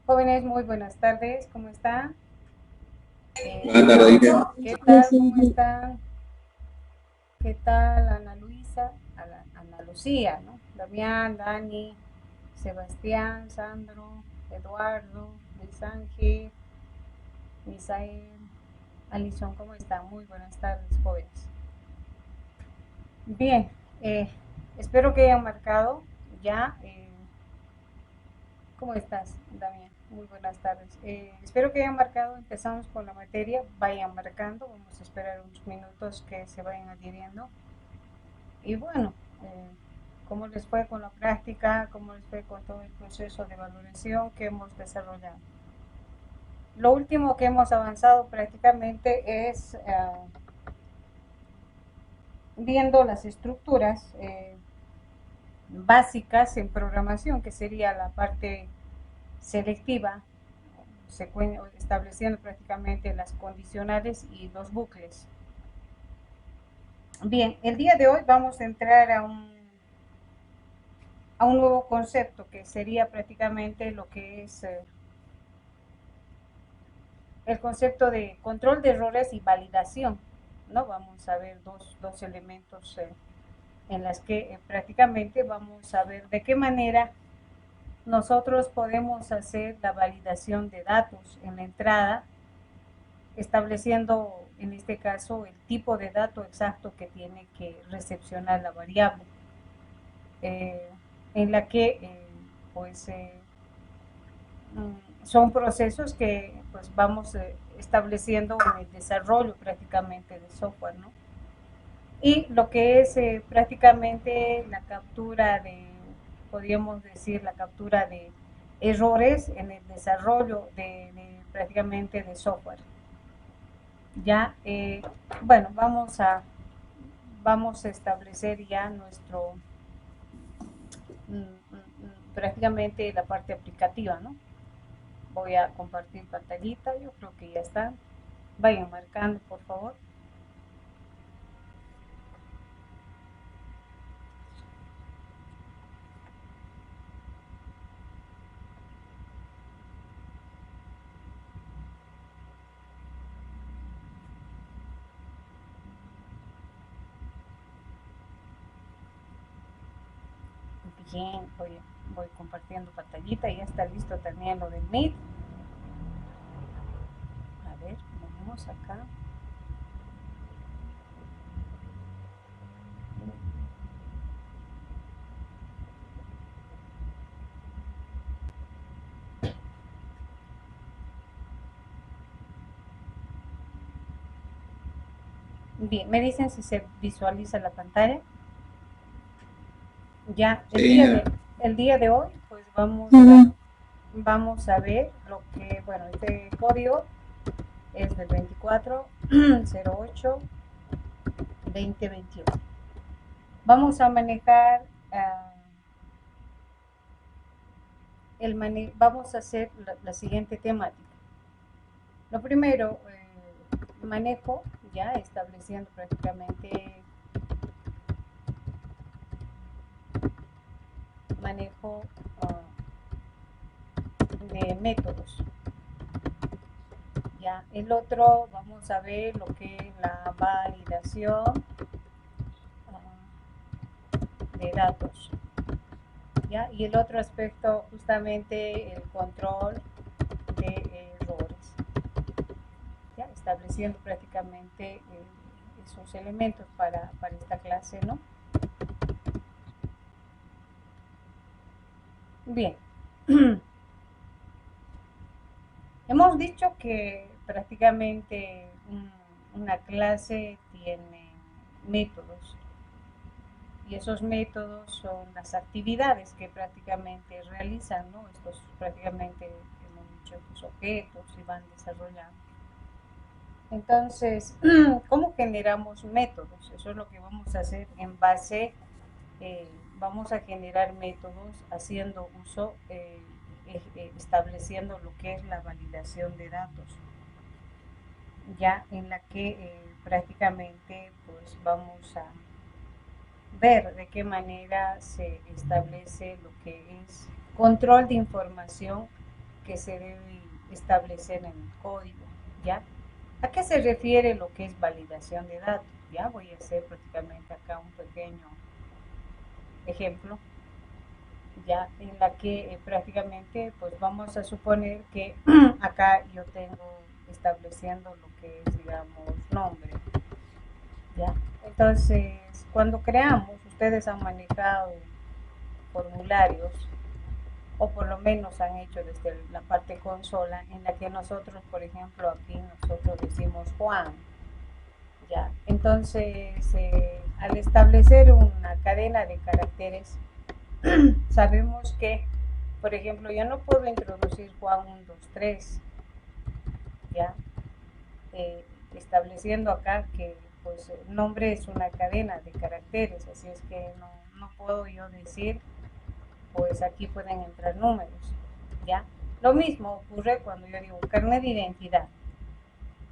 Jóvenes, muy buenas tardes, ¿cómo están? Buenas tardes, ¿Qué tal? ¿Cómo están? ¿Qué tal Ana Luisa? Ana Lucía, ¿no? Damián, Dani, Sebastián, Sandro, Eduardo, Luis Ángel, Misael, Alison, ¿cómo están? Muy buenas tardes, jóvenes. Bien, espero que hayan marcado ya. ¿Cómo estás, Damián? Muy buenas tardes. Espero que hayan marcado, empezamos con la materia, vayan marcando, vamos a esperar unos minutos que se vayan adhiriendo. Y bueno, ¿cómo les fue con la práctica? ¿Cómo les fue con todo el proceso de valoración que hemos desarrollado? Lo último que hemos avanzado prácticamente es viendo las estructuras básicas en programación, que sería la parte selectiva, estableciendo prácticamente las condicionales y los bucles. Bien, el día de hoy vamos a entrar a un nuevo concepto que sería prácticamente lo que es el concepto de control de errores y validación, ¿no? Vamos a ver dos elementos en las que prácticamente vamos a ver de qué manera nosotros podemos hacer la validación de datos en la entrada, estableciendo en este caso el tipo de dato exacto que tiene que recepcionar la variable, eh, en la que pues son procesos que pues vamos estableciendo en el desarrollo prácticamente de software, ¿no? Y lo que es prácticamente la captura de, podríamos decir, la captura de errores en el desarrollo de prácticamente de software. Ya, bueno, vamos a establecer ya nuestro, prácticamente la parte aplicativa, ¿no? Voy a compartir pantallita, yo creo que ya está. Vayan marcando, por favor. Bien, voy compartiendo pantallita, ya está listo también lo del Meet. A ver, vamos acá. Bien, me dicen si se visualiza la pantalla. Ya, Sí, el día de hoy, pues vamos a ver lo que, bueno, este código es del 24/08/2021. Vamos a manejar vamos a hacer la siguiente temática. Lo primero, manejo ya estableciendo prácticamente manejo de métodos. Ya, el otro vamos a ver lo que es la validación de datos. ¿Ya? Y el otro aspecto justamente el control de errores, ¿ya? Estableciendo prácticamente esos elementos para esta clase, ¿no? Bien. Hemos dicho que prácticamente una clase tiene métodos, y esos métodos son las actividades que prácticamente realizan, ¿no? Estos prácticamente hemos dicho los objetos y van desarrollando. Entonces, ¿cómo generamos métodos? Eso es lo que vamos a hacer en base, vamos a generar métodos haciendo uso, estableciendo lo que es la validación de datos, ya en la que prácticamente pues vamos a ver de qué manera se establece lo que es control de información que se debe establecer en el código, ¿ya? ¿A qué se refiere lo que es validación de datos? Ya voy a hacer prácticamente acá un pequeño ejemplo, ya en la que prácticamente pues vamos a suponer que acá yo tengo estableciendo lo que es, digamos, nombre, ¿ya? Entonces, cuando creamos, ustedes han manejado formularios, o por lo menos han hecho desde la parte consola, en la que nosotros, por ejemplo, aquí nosotros decimos Juan, ¿ya? Entonces, al establecer una cadena de caracteres, sabemos que, por ejemplo, yo no puedo introducir Juan 1, 2, 3, ¿ya? Estableciendo acá que pues el nombre es una cadena de caracteres, así es que no puedo yo decir, pues aquí pueden entrar números, ¿ya? Lo mismo ocurre cuando yo digo carnet de identidad.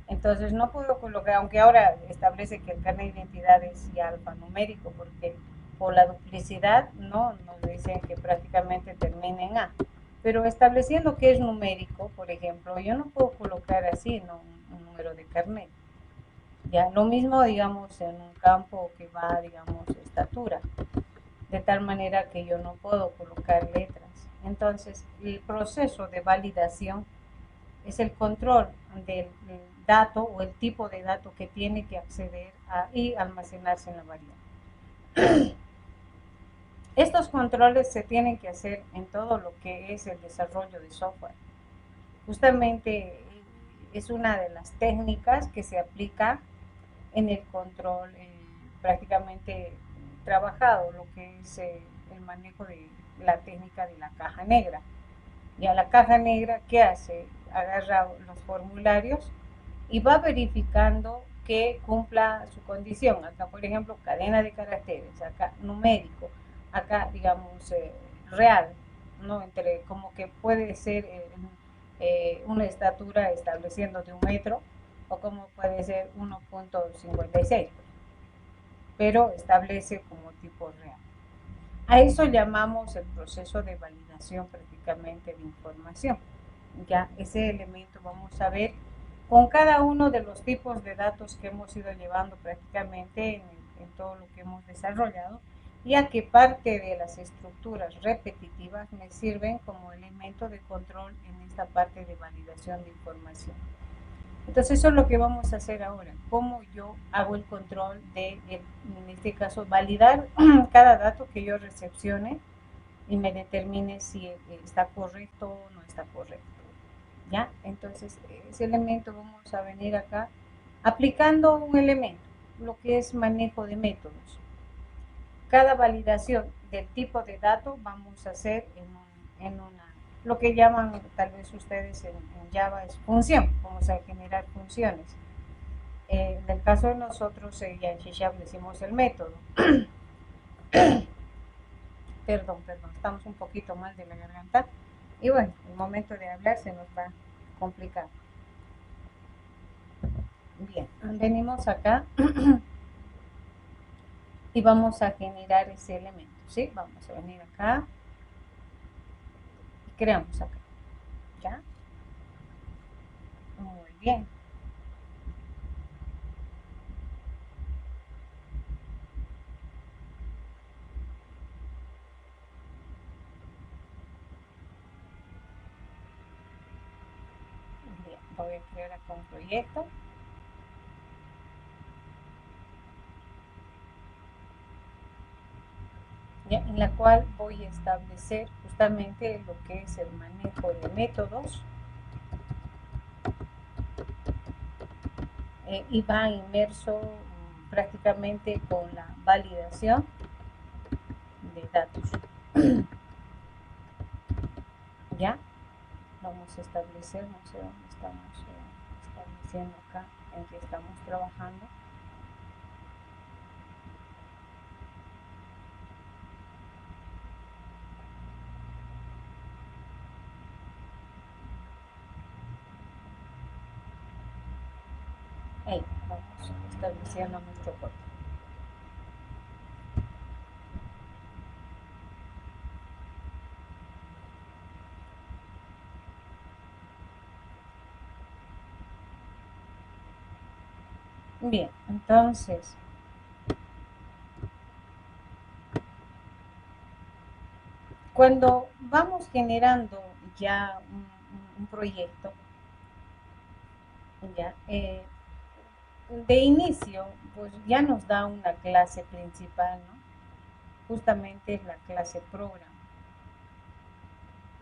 Entonces no puedo colocar, aunque ahora establece que el carnet de identidad es ya alfanumérico, porque por la duplicidad no nos dicen que prácticamente termina en A. Pero estableciendo que es numérico, por ejemplo, yo no puedo colocar así, ¿no? un número de carnet. Ya, lo mismo, digamos, en un campo que va, digamos, estatura, de tal manera que yo no puedo colocar letras. Entonces, el proceso de validación es el control del dato o el tipo de dato que tiene que acceder y almacenarse en la variable. Estos controles se tienen que hacer en todo lo que es el desarrollo de software. Justamente es una de las técnicas que se aplica en el control prácticamente trabajado, lo que es el manejo de la técnica de la caja negra. Y a la caja negra, ¿qué hace? Agarra los formularios y va verificando que cumpla su condición. Acá, por ejemplo, cadena de caracteres, acá numérico, acá, digamos, real, ¿no? Entre como que puede ser una estatura estableciendo de 1 metro o como puede ser 1.56, pero establece como tipo real. A eso llamamos el proceso de validación prácticamente de información. Ya ese elemento vamos a ver con cada uno de los tipos de datos que hemos ido llevando prácticamente en todo lo que hemos desarrollado, ya que parte de las estructuras repetitivas me sirven como elemento de control en esta parte de validación de información. Entonces eso es lo que vamos a hacer ahora, cómo yo hago el control de, en este caso, validar cada dato que yo recepcione y me determine si está correcto o no está correcto. ¿Ya? Entonces ese elemento vamos a venir acá aplicando un elemento, lo que es manejo de métodos. Cada validación del tipo de dato vamos a hacer en una, lo que llaman tal vez ustedes en Java es función, vamos a generar funciones. En el caso de nosotros ya en C# decimos el método. Perdón, estamos un poquito mal de la garganta y bueno, el momento de hablar se nos va a complicar. Bien, venimos acá y vamos a generar ese elemento, ¿sí? Vamos a venir acá y creamos acá, ¿ya? Muy bien. Bien, voy a crear acá un proyecto. ¿Ya? En la cual voy a establecer justamente lo que es el manejo de métodos y va inmerso prácticamente con la validación de datos. ¿Ya? Vamos a establecer, no sé dónde estamos estableciendo acá, en que estamos trabajando. Ahí, vamos estableciendo nuestro código. Bien, entonces, cuando vamos generando ya un proyecto, ya, de inicio, pues ya nos da una clase principal, ¿no? Justamente es la clase program,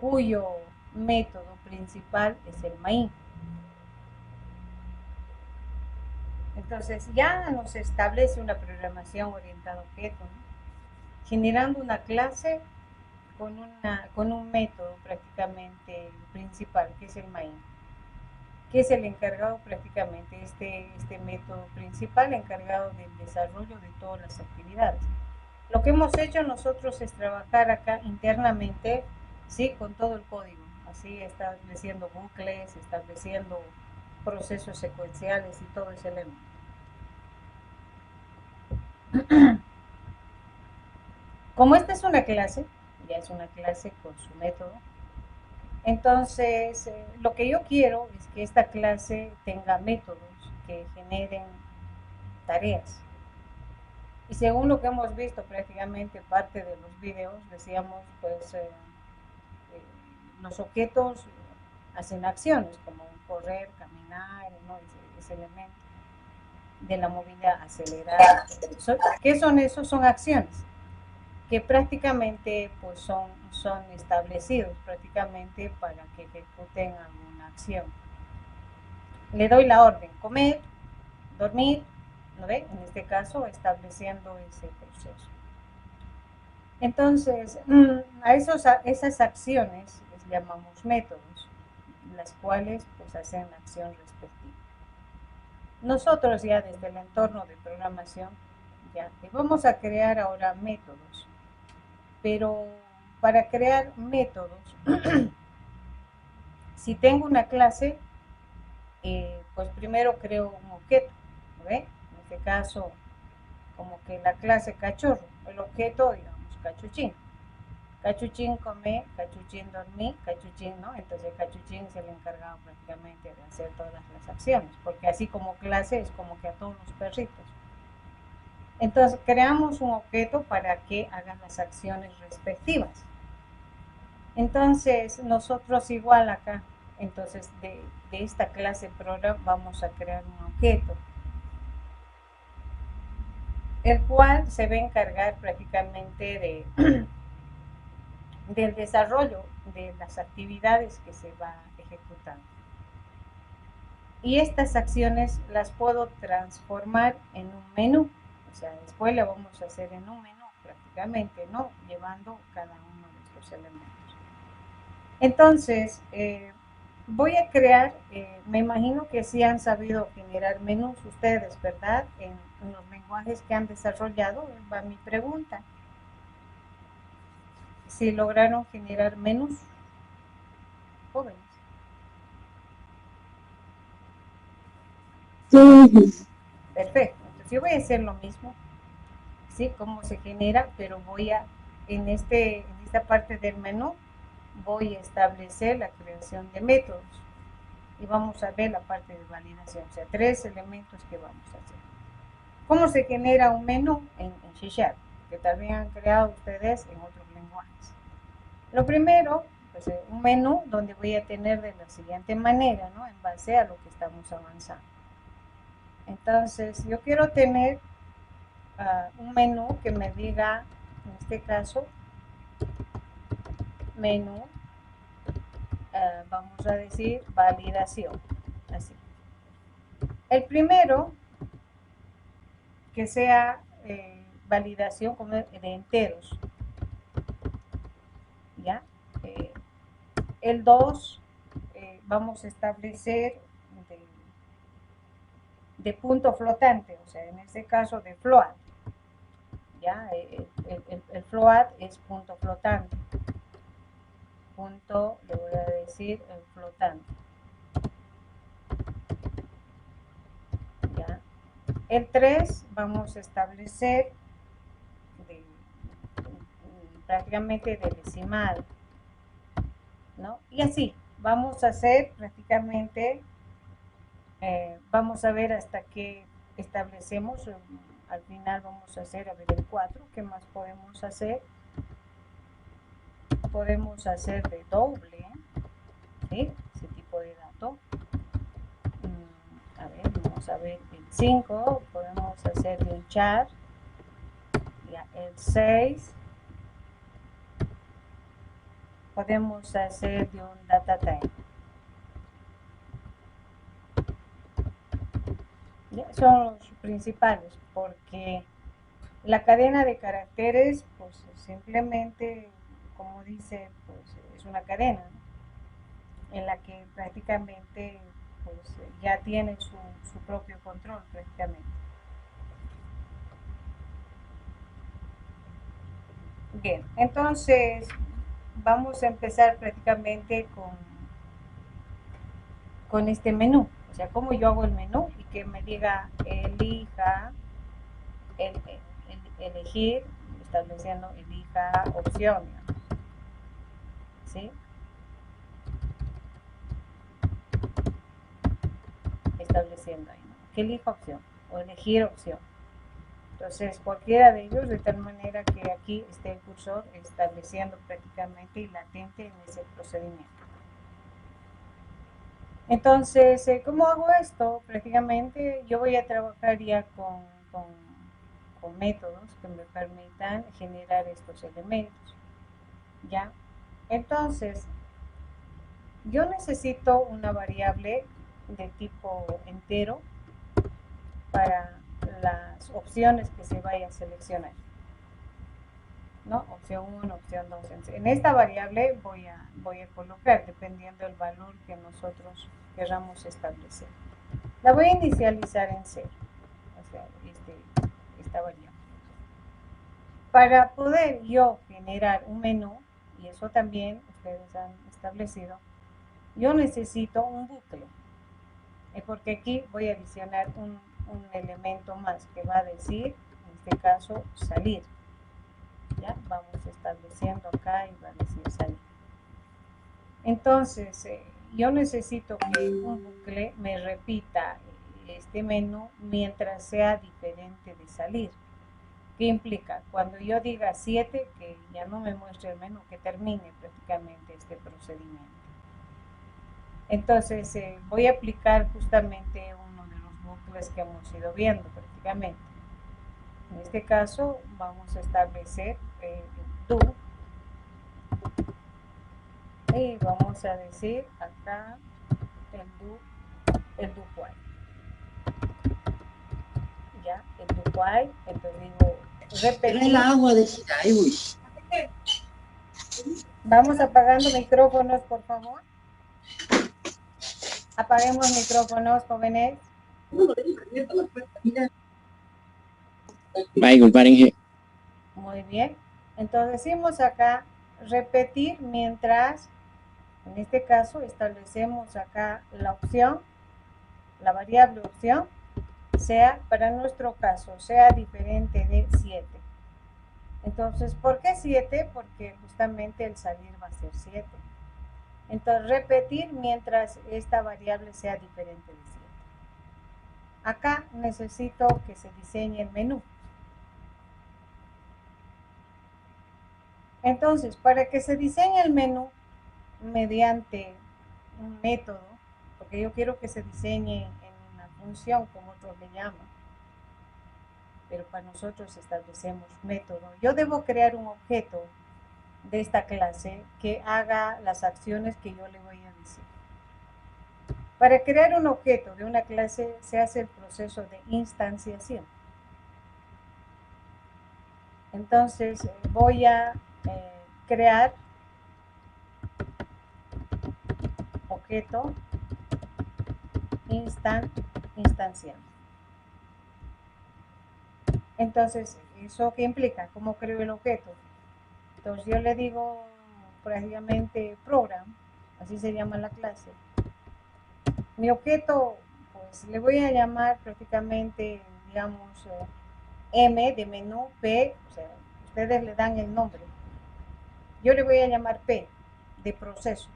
cuyo método principal es el main. Entonces ya nos establece una programación orientada a objetos, ¿no? Generando una clase con un método prácticamente principal, que es el main, que es el encargado prácticamente, este método principal encargado del desarrollo de todas las actividades. Lo que hemos hecho nosotros es trabajar acá internamente, sí, con todo el código, así estableciendo bucles, estableciendo procesos secuenciales y todo ese elemento. Como esta es una clase, ya es una clase con su método, entonces lo que yo quiero es que esta clase tenga métodos que generen tareas. Y según lo que hemos visto prácticamente parte de los videos, decíamos, pues los objetos hacen acciones como correr, caminar, ¿no? Ese elemento de la movilidad acelerada. ¿Qué son esos? Son acciones que prácticamente pues son establecidos prácticamente para que ejecuten alguna acción. Le doy la orden, comer, dormir, ¿no ve? En este caso estableciendo ese proceso. Entonces, esas acciones les llamamos métodos, las cuales pues hacen la acción respectiva. Nosotros ya desde el entorno de programación, ya vamos a crear ahora métodos, pero para crear métodos, si tengo una clase, pues primero creo un objeto, ¿ve? En este caso, como que la clase cachorro, el objeto, digamos, cachuchín. Cachuchín come, cachuchín dormí, cachuchín, ¿no? Entonces cachuchín es el encargado prácticamente de hacer todas las acciones, porque así como clase es como que a todos los perritos. Entonces creamos un objeto para que hagan las acciones respectivas. Entonces nosotros igual acá, entonces de esta clase program vamos a crear un objeto, el cual se va a encargar prácticamente del desarrollo de las actividades que se va ejecutando. Y estas acciones las puedo transformar en un menú, o sea, después lo vamos a hacer en un menú prácticamente, ¿no? Llevando cada uno de estos elementos. Entonces, voy a crear, me imagino que sí han sabido generar menús ustedes, ¿verdad? En los lenguajes que han desarrollado, va mi pregunta. Si lograron generar menús, jóvenes. Perfecto. Entonces yo voy a hacer lo mismo, ¿sí? Cómo se genera, pero voy a, en esta parte del menú, voy a establecer la creación de métodos. Y vamos a ver la parte de validación, o sea, 3 elementos que vamos a hacer. ¿Cómo se genera un menú en C#, que también han creado ustedes en otros lenguajes? Lo primero, pues un menú donde voy a tener de la siguiente manera, ¿no? En base a lo que estamos avanzando. Entonces, yo quiero tener un menú que me diga, en este caso, menú, vamos a decir, validación. Así. El primero, que sea validación como de enteros. ¿Ya? El 2, vamos a establecer de punto flotante, o sea, en este caso de float. ¿Ya? El float es punto flotante. Punto, le voy a decir, el flotante. ¿Ya? El 3 vamos a establecer prácticamente de decimal, ¿no? Y así, vamos a hacer prácticamente, vamos a ver hasta que establecemos, al final vamos a hacer, a ver, el 4, ¿qué más podemos hacer? Podemos hacer de doble, ¿sí? Ese tipo de dato. A ver, vamos a ver el 5, podemos hacer de un char, ya, el 6, podemos hacer de un data time. ¿Ya? Son los principales, porque la cadena de caracteres, pues simplemente, como dice, pues es una cadena, ¿no? En la que prácticamente pues ya tiene su propio control prácticamente. Bien, entonces vamos a empezar prácticamente con este menú. O sea, cómo yo hago el menú y que me diga elija, elegir, estableciendo elija opción, ¿sí? Estableciendo ahí, ¿no? Que elija opción o elegir opción. Entonces, cualquiera de ellos, de tal manera que aquí esté el cursor estableciendo prácticamente y latente en ese procedimiento. Entonces, ¿cómo hago esto? Prácticamente yo voy a trabajar ya con métodos que me permitan generar estos elementos. ¿Ya? Entonces, yo necesito una variable de tipo entero para las opciones que se vaya a seleccionar, ¿no? Opción 1, opción 2. En esta variable voy a colocar, dependiendo del valor que nosotros queramos establecer. La voy a inicializar en 0, o sea, esta variable. Para poder yo generar un menú, y eso también ustedes han establecido, yo necesito un bucle, porque aquí voy a adicionar un elemento más que va a decir, en este caso, salir. ¿Ya? Vamos estableciendo acá y va a decir salir. Entonces, yo necesito que un bucle me repita este menú mientras sea diferente de salir. ¿Qué implica? Cuando yo diga 7, que ya no me muestre el menú, que termine prácticamente este procedimiento. Entonces, voy a aplicar justamente uno de los bucles que hemos ido viendo prácticamente. En este caso, vamos a establecer el do. Y vamos a decir acá el do while. Ya, el do while. Entonces digo, repetir. El agua de uy. Vamos apagando micrófonos, por favor. Apaguemos micrófonos, jóvenes. Michael, paren. Muy bien. Entonces decimos acá repetir mientras, en este caso, establecemos acá la opción, la variable opción, sea, para nuestro caso, sea diferente de 7. Entonces, ¿por qué 7? Porque justamente el salir va a ser 7. Entonces, repetir mientras esta variable sea diferente de 7. Acá necesito que se diseñe el menú. Entonces, para que se diseñe el menú mediante un método, porque yo quiero que se diseñe en una función, como otros le llaman, pero para nosotros establecemos método. Yo debo crear un objeto de esta clase que haga las acciones que yo le voy a decir. Para crear un objeto de una clase se hace el proceso de instanciación. Entonces voy a crear objeto instanciando. Entonces, ¿eso qué implica? ¿Cómo creo el objeto? Entonces yo le digo prácticamente program, así se llama la clase. Mi objeto, pues le voy a llamar prácticamente, digamos, M de menú, P, o sea, ustedes le dan el nombre. Yo le voy a llamar P de proceso.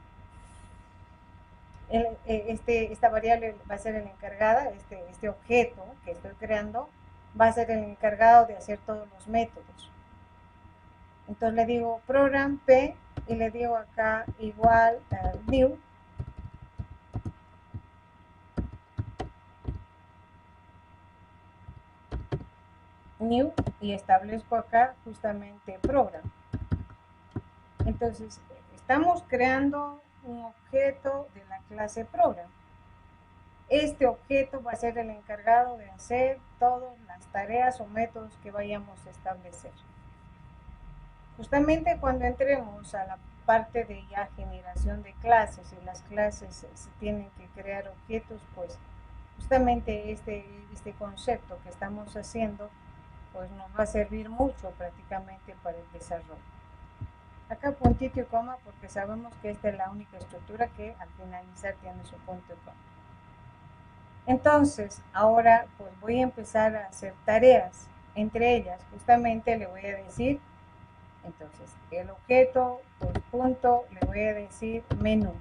Esta variable va a ser la encargada, este objeto que estoy creando, va a ser el encargado de hacer todos los métodos. Entonces le digo program P y le digo acá igual new. New y establezco acá justamente program. Entonces estamos creando un objeto de la clase program. Este objeto va a ser el encargado de hacer todas las tareas o métodos que vayamos a establecer. Justamente cuando entremos a la parte de ya generación de clases y las clases se tienen que crear objetos, pues justamente este concepto que estamos haciendo pues nos va a servir mucho prácticamente para el desarrollo. Acá puntito y coma porque sabemos que esta es la única estructura que al finalizar tiene su punto y coma. Entonces, ahora pues voy a empezar a hacer tareas. Entre ellas, justamente le voy a decir, entonces, el objeto, pues punto, le voy a decir menú.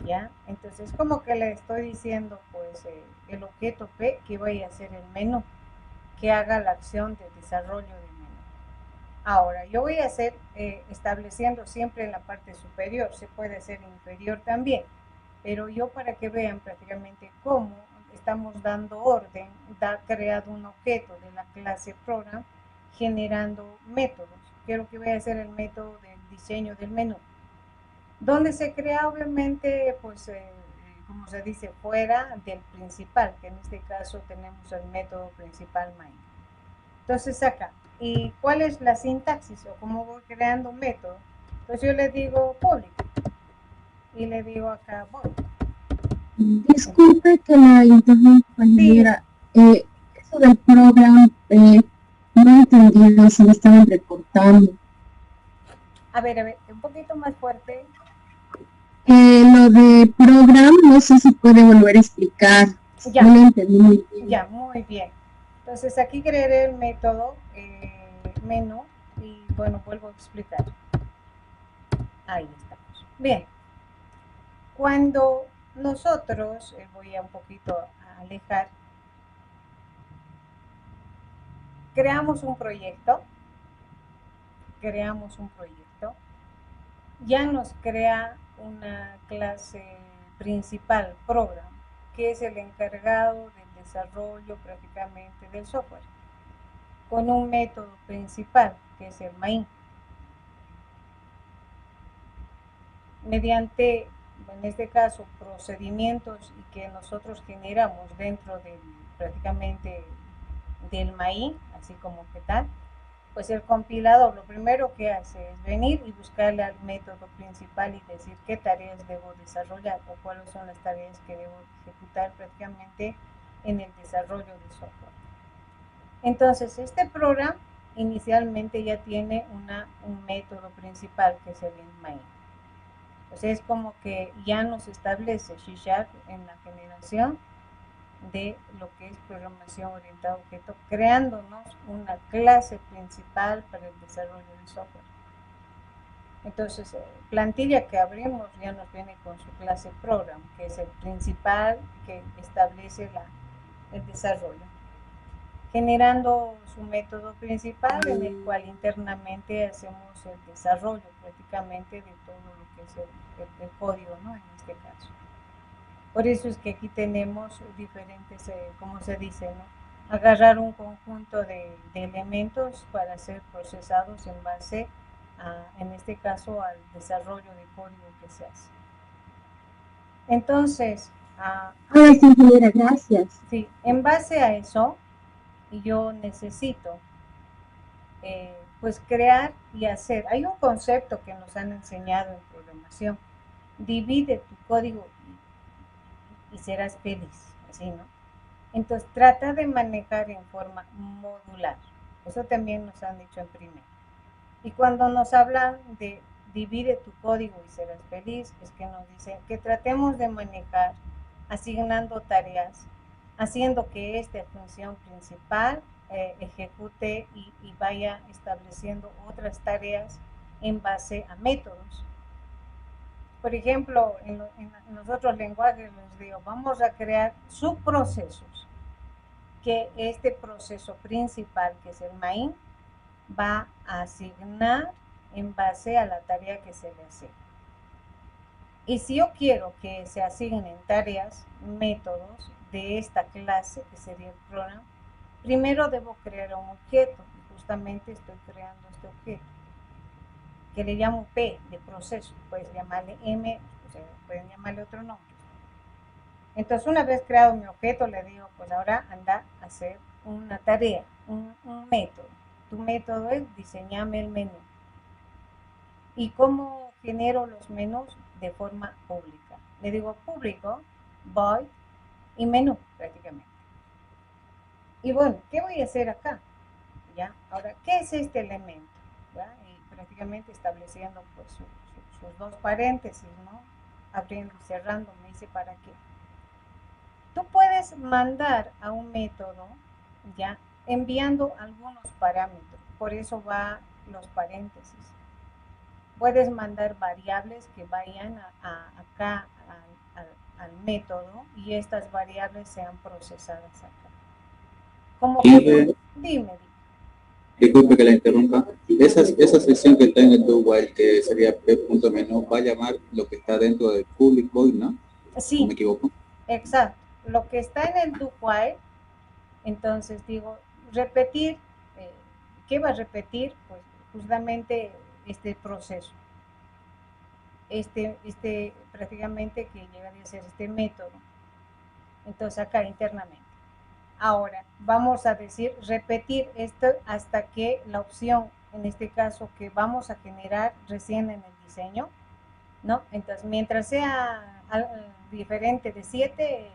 ¿Ya? Entonces, como que le estoy diciendo, pues, el objeto P que voy a hacer el menú, que haga la acción de desarrollo del menú. Ahora, yo voy a hacer estableciendo siempre en la parte superior, se puede hacer inferior también, pero yo para que vean prácticamente cómo estamos dando orden, creado un objeto de la clase program generando métodos. Quiero que voy a hacer el método del diseño del menú, donde se crea obviamente, pues, como se dice, fuera del principal, que en este caso tenemos el método principal main. Entonces acá, ¿y cuál es la sintaxis o cómo voy creando un método? Entonces yo le digo public y le digo acá void. Disculpe que la interrumpa, compañera. Sí. Eso del program, no entendí, se me estaba entrecortando. A ver, un poquito más fuerte. Lo de program, no sé si puede volver a explicar. Ya. No lo entendí muy bien. Ya, muy bien. Entonces aquí crearé el método menú y bueno, vuelvo a explicar. Ahí estamos. Bien. Cuando nosotros, voy a un poquito a alejar, creamos un proyecto, ya nos crea una clase principal, program, que es el encargado del desarrollo prácticamente del software, con un método principal, que es el main. Mediante, en este caso, procedimientos y que nosotros generamos dentro del, prácticamente del main, así como que tal, pues el compilador lo primero que hace es venir y buscarle al método principal y decir qué tareas debo desarrollar o cuáles son las tareas que debo ejecutar prácticamente en el desarrollo del software. Entonces, este programa inicialmente ya tiene un método principal que es el main. Entonces es como que ya nos establece C# en la generación de lo que es programación orientada a objeto, creándonos una clase principal para el desarrollo del software. Entonces, plantilla que abrimos ya nos viene con su clase program, que es el principal que establece el desarrollo, generando su método principal en el cual internamente hacemos el desarrollo prácticamente de todo lo que es el código, ¿no? En este caso. Por eso es que aquí tenemos diferentes, como se dice, ¿no? Agarrar un conjunto de elementos para ser procesados en base en este caso, al desarrollo de código que se hace. Entonces, ingeniera, gracias. Sí, en base a eso, yo necesito pues crear y hacer. Hay un concepto que nos han enseñado en programación. Divide tu código y serás feliz, así, ¿no? Entonces, trata de manejar en forma modular. Eso también nos han dicho en primero. Y cuando nos hablan de divide tu código y serás feliz, es que nos dicen que tratemos de manejar asignando tareas, haciendo que esta función principal ejecute y vaya estableciendo otras tareas en base a métodos. Por ejemplo, en los otros lenguajes les digo, vamos a crear subprocesos, que este proceso principal, que es el main, va a asignar en base a la tarea que se le asigna. Y si yo quiero que se asignen tareas, métodos de esta clase, que sería el program, primero debo crear un objeto. Y justamente estoy creando este objeto, que le llamo P de proceso. Puedes llamarle M, o sea, pueden llamarle otro nombre. Entonces, una vez creado mi objeto, le digo, pues ahora anda a hacer una tarea, un método. Tu método es diseñarme el menú. ¿Y cómo genero los menús? De forma pública. Le digo público, void y menú prácticamente. Y bueno, ¿qué voy a hacer acá? ¿Ya? Ahora, ¿qué es este elemento? ¿Ya? Y prácticamente estableciendo pues, sus dos paréntesis, ¿no? Abriendo y cerrando, me dice para qué. Tú puedes mandar a un método, ¿ya? Enviando algunos parámetros. Por eso va los paréntesis. Puedes mandar variables que vayan acá al método y estas variables sean procesadas acá. ¿Cómo que? Dime. Disculpe que la interrumpa. Esa sección que está en el do while, que sería p.menú, va a llamar lo que está dentro del public void, ¿no? Sí. ¿No me equivoco? Exacto. Lo que está en el do while, entonces digo, repetir, ¿qué va a repetir? Pues justamente este proceso. Prácticamente que llegaría a ser este método. Entonces acá internamente. Ahora, vamos a decir, repetir esto hasta que la opción, en este caso, que vamos a generar recién en el diseño, ¿no? Entonces, mientras sea diferente de 7,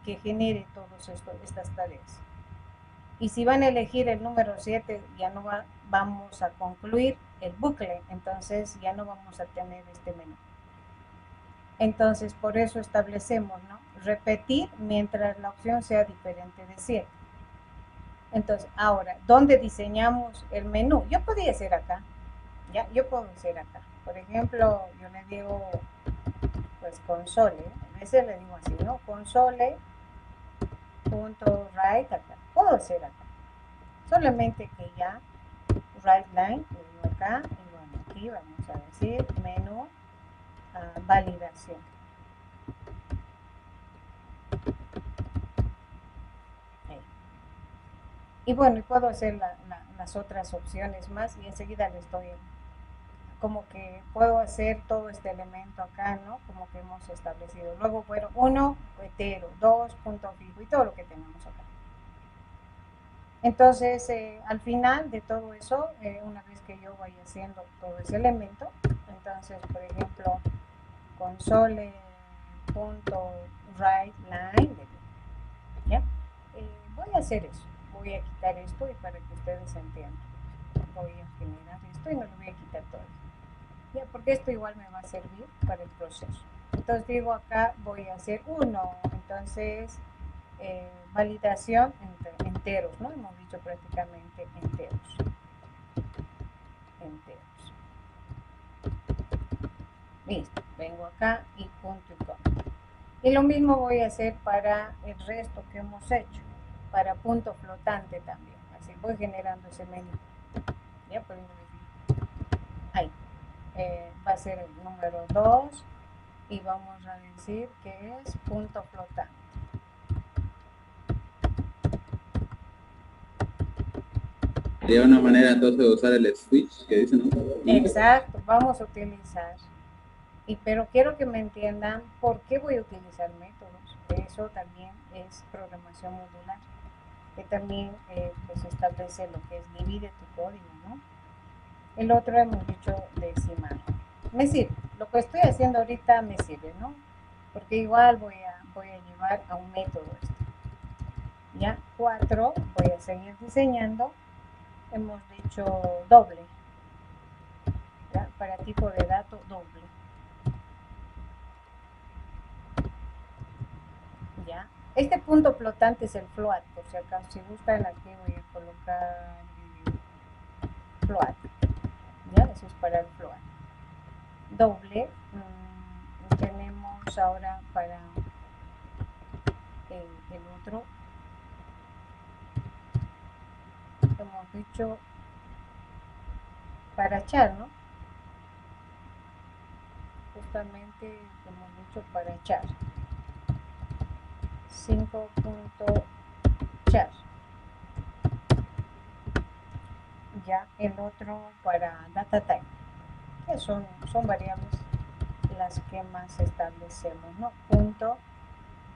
que genere todas estas tareas. Y si van a elegir el número 7, ya no vamos a concluir el bucle, entonces ya no vamos a tener este menú. Entonces, por eso establecemos, ¿no? Repetir mientras la opción sea diferente de 7. Entonces, ahora, ¿dónde diseñamos el menú? Yo podría hacer acá, ¿ya? Yo puedo hacer acá. Por ejemplo, yo le digo, pues, console. A veces le digo así, ¿no? Console.write acá. Puedo hacer acá. Solamente que ya, write line, le digo acá, y bueno, aquí vamos a decir menú validación. Y bueno, puedo hacer las otras opciones más y enseguida le estoy, como que puedo hacer todo este elemento acá, ¿no? Como que hemos establecido. Luego, bueno, 1, hetero, 2, punto fijo y todo lo que tenemos acá. Entonces, al final de todo eso, una vez que yo vaya haciendo todo ese elemento, entonces, por ejemplo, console.writeLine, ¿ya? Voy a hacer eso. Voy a quitar esto y para que ustedes entiendan. Voy a generar esto y me lo voy a quitar todo. ¿Ya? Porque esto igual me va a servir para el proceso. Entonces digo acá voy a hacer 1. Entonces validación entre enteros, ¿no? Hemos dicho prácticamente enteros. Listo, vengo acá y punto y coma. Y lo mismo voy a hacer para el resto que hemos hecho, para punto flotante también. Así voy generando ese menú. Ya, por ahí. Va a ser el número 2 y vamos a decir que es punto flotante. Sería una manera entonces de usar el switch que dicen, ¿no? Exacto, vamos a utilizar. Pero quiero que me entiendan por qué voy a utilizar métodos. Eso también es programación modular, que también pues establece lo que es divide tu código, ¿no? El otro hemos dicho decimal. Me sirve, lo que estoy haciendo ahorita me sirve, ¿no? Porque igual voy a llevar a un método esto. Ya, 4, voy a seguir diseñando. Hemos dicho doble, ¿ya? Para tipo de dato doble. ¿Ya? Este punto flotante es el float, por si acaso, si gustan aquí voy a colocar float, ¿ya? Eso es para el float. Doble, tenemos ahora para el otro, hemos dicho para char, ¿no? Justamente hemos dicho para char. 5.char. Ya el otro para data type, que son variables las que más establecemos, ¿no? Punto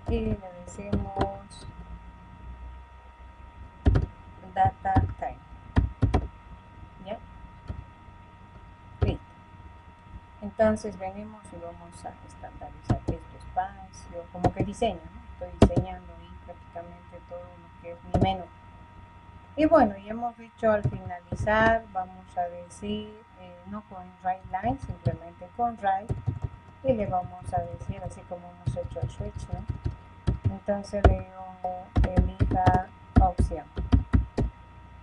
y le decimos data type. ¿Ya? Listo. Entonces venimos y vamos a estandarizar este espacio, como que diseño, ¿no? Estoy diseñando ahí prácticamente todo lo que es mi menú. Y bueno, ya hemos dicho al finalizar, vamos a decir, no con write-line, simplemente con write, y le vamos a decir, así como hemos hecho el switch, ¿no? Entonces le digo, elija opción.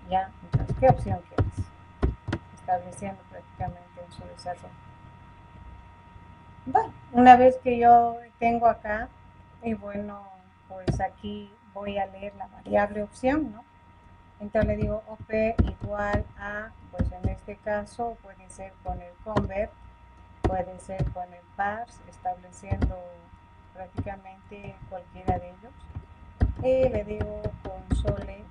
¿Ya? Entonces, ¿qué opción quieres? Estableciendo prácticamente en su desarrollo. Bueno, una vez que yo tengo acá, y bueno, pues aquí voy a leer la variable opción, ¿no? Entonces le digo op igual a, pues en este caso puede ser con el convert, puede ser con el parse, estableciendo prácticamente cualquiera de ellos. Y le digo console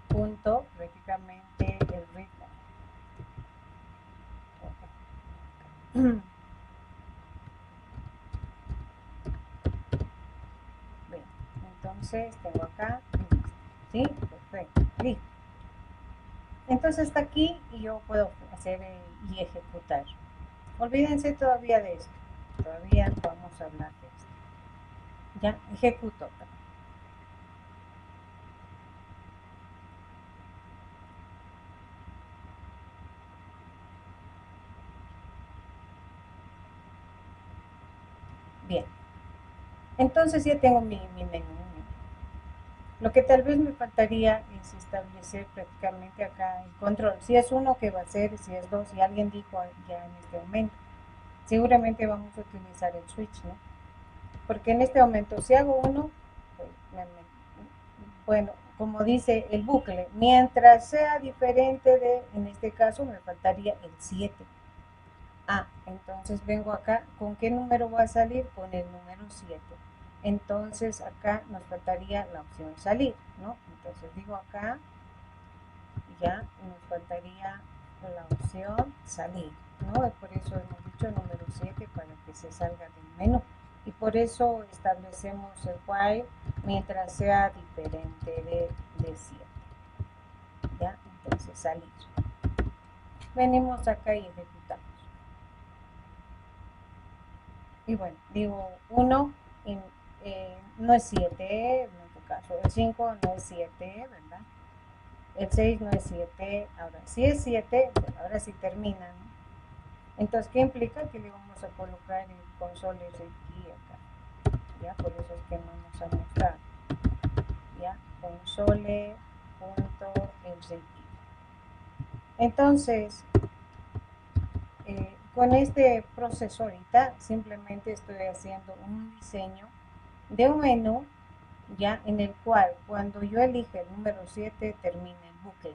punto, prácticamente el ritmo. Bien, entonces tengo acá, ¿sí? Perfecto, listo. Entonces hasta aquí yo puedo hacer y ejecutar. Olvídense todavía de esto, todavía vamos a hablar de esto. Ya, ejecuto. Bien, entonces ya tengo mi menú. Lo que tal vez me faltaría es establecer prácticamente acá el control. Si es uno, ¿qué va a ser? Si es dos, si alguien dijo ya en este momento. Seguramente vamos a utilizar el switch, ¿no? Porque en este momento, si hago uno, pues, bueno, como dice el bucle, mientras sea diferente de, en este caso me faltaría el 7. Ah, entonces vengo acá, ¿con qué número va a salir? Con el número 7. Entonces acá nos faltaría la opción salir, ¿no? Entonces digo acá, ya nos faltaría la opción salir, ¿no? Por eso hemos dicho número 7 para que se salga del menú. Y por eso establecemos el while mientras sea diferente de 7. ¿Ya? Entonces salir. Venimos acá y ejecutamos. Y bueno, digo 1 no es 7, en este caso. El 5 no es 7, ¿verdad? El 6 no es 7. Ahora, si es 7, bueno, ahora sí termina, ¿no? Entonces, ¿qué implica? Que le vamos a colocar el console aquí acá. ya, por eso es que no nos ha mostrado, ya, console.execute. Entonces, con este proceso ahorita simplemente estoy haciendo un diseño de un menú, ya, en el cual cuando yo elija el número 7 termina el bucle.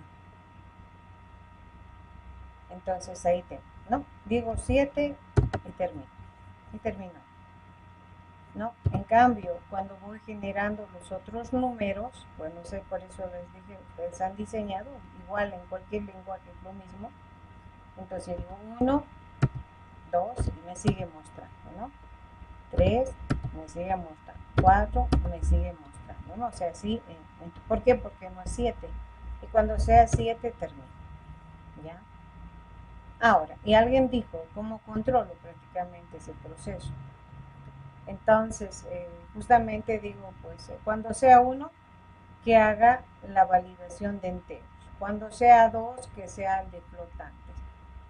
Entonces ahí tengo, ¿no? Digo 7 y termino, ¿no? En cambio, cuando voy generando los otros números, pues no sé, por eso les dije, ustedes han diseñado, igual en cualquier lenguaje es lo mismo. Entonces digo 1, 2 y me sigue mostrando, ¿no? 3, me sigue mostrando. 4, me sigue mostrando, ¿no? O sea, así, ¿por qué? Porque no es 7. Y cuando sea 7, termino, ¿ya? Ahora, y alguien dijo, ¿cómo controlo prácticamente ese proceso? Entonces, justamente digo, pues, cuando sea 1, que haga la validación de enteros. Cuando sea 2, que sea de flotantes.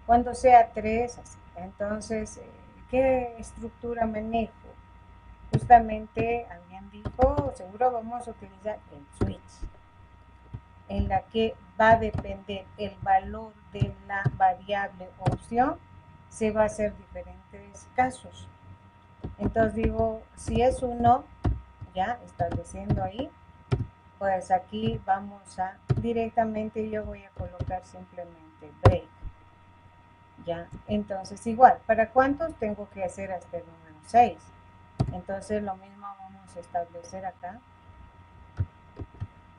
Cuando sea 3, así. Entonces, ¿qué estructura manejo? Justamente alguien dijo, seguro vamos a utilizar el switch, en la que va a depender el valor de la variable opción, se va a hacer diferentes casos. Entonces digo, si es 1, ya estableciendo ahí, pues aquí vamos a directamente, yo voy a colocar simplemente break. Ya, entonces igual, ¿para cuántos tengo que hacer hasta el número 6? Entonces lo mismo vamos a establecer acá.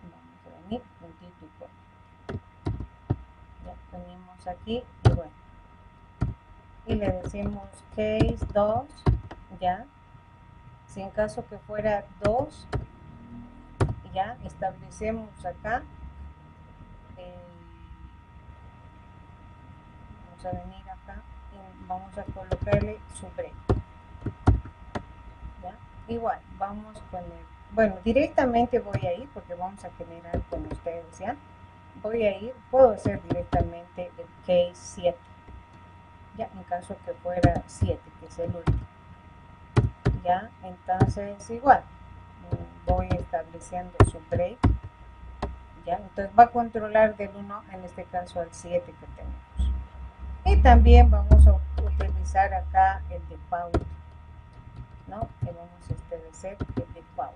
Vamos a venir puntito y punto. Ya venimos aquí y bueno. Y le decimos case 2, ya. Si en caso que fuera 2, ya establecemos acá. Vamos a venir acá y vamos a colocarle su break. ¿Ya? Igual, vamos con el, bueno, directamente voy a ir porque vamos a generar con ustedes, ¿ya? Voy a ir, puedo hacer directamente el case 7, ya, en caso que fuera 7, que es el último, ya, entonces igual, voy estableciendo su break, ya, entonces va a controlar del 1, en este caso al 7 que tenemos. Y también vamos a utilizar acá el default, ¿no? Que vamos a establecer el default,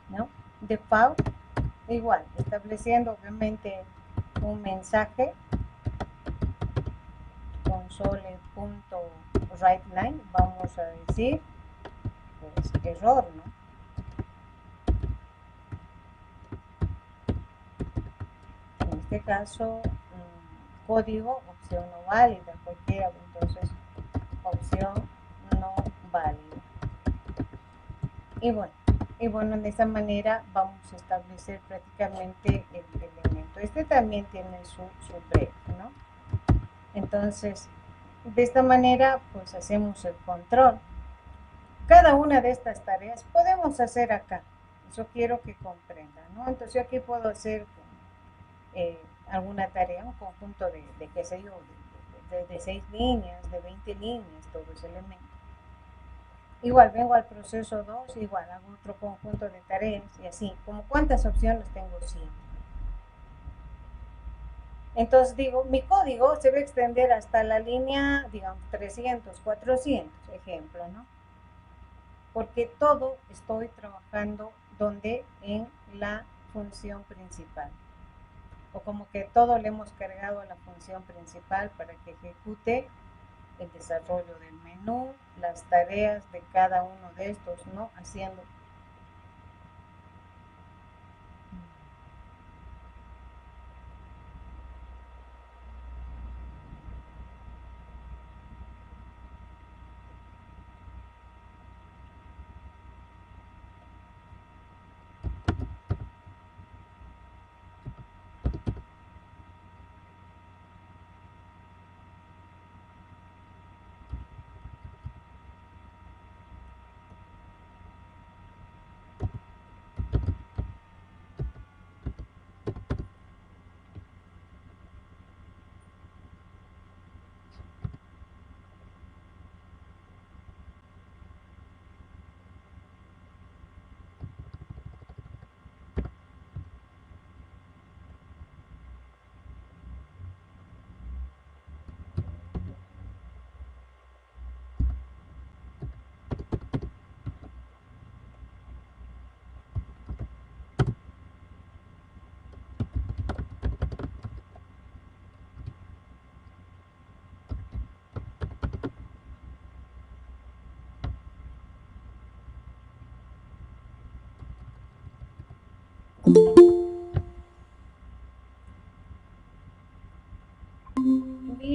¿no? Default, igual, estableciendo obviamente un mensaje, console.writeLine, vamos a decir, pues, error, ¿no? En este caso, código, opción no válida, cualquiera, entonces, opción no válida. Y bueno, de esta manera vamos a establecer prácticamente el elemento. Este también tiene su break, ¿no? Entonces, de esta manera, pues hacemos el control. Cada una de estas tareas podemos hacer acá. Eso quiero que comprendan, ¿no? Entonces, yo aquí puedo hacer alguna tarea, un conjunto de qué sé yo, de 6 líneas, de 20 líneas, todo ese elemento. Igual vengo al proceso 2, igual hago otro conjunto de tareas y así. ¿Como cuántas opciones tengo? 7. Entonces digo, mi código se va a extender hasta la línea, digamos, 300, 400, ejemplo, ¿no? Porque todo estoy trabajando donde en la función principal. O como que todo le hemos cargado a la función principal para que ejecute el desarrollo del menú, las tareas de cada uno de estos, ¿no? Haciendo.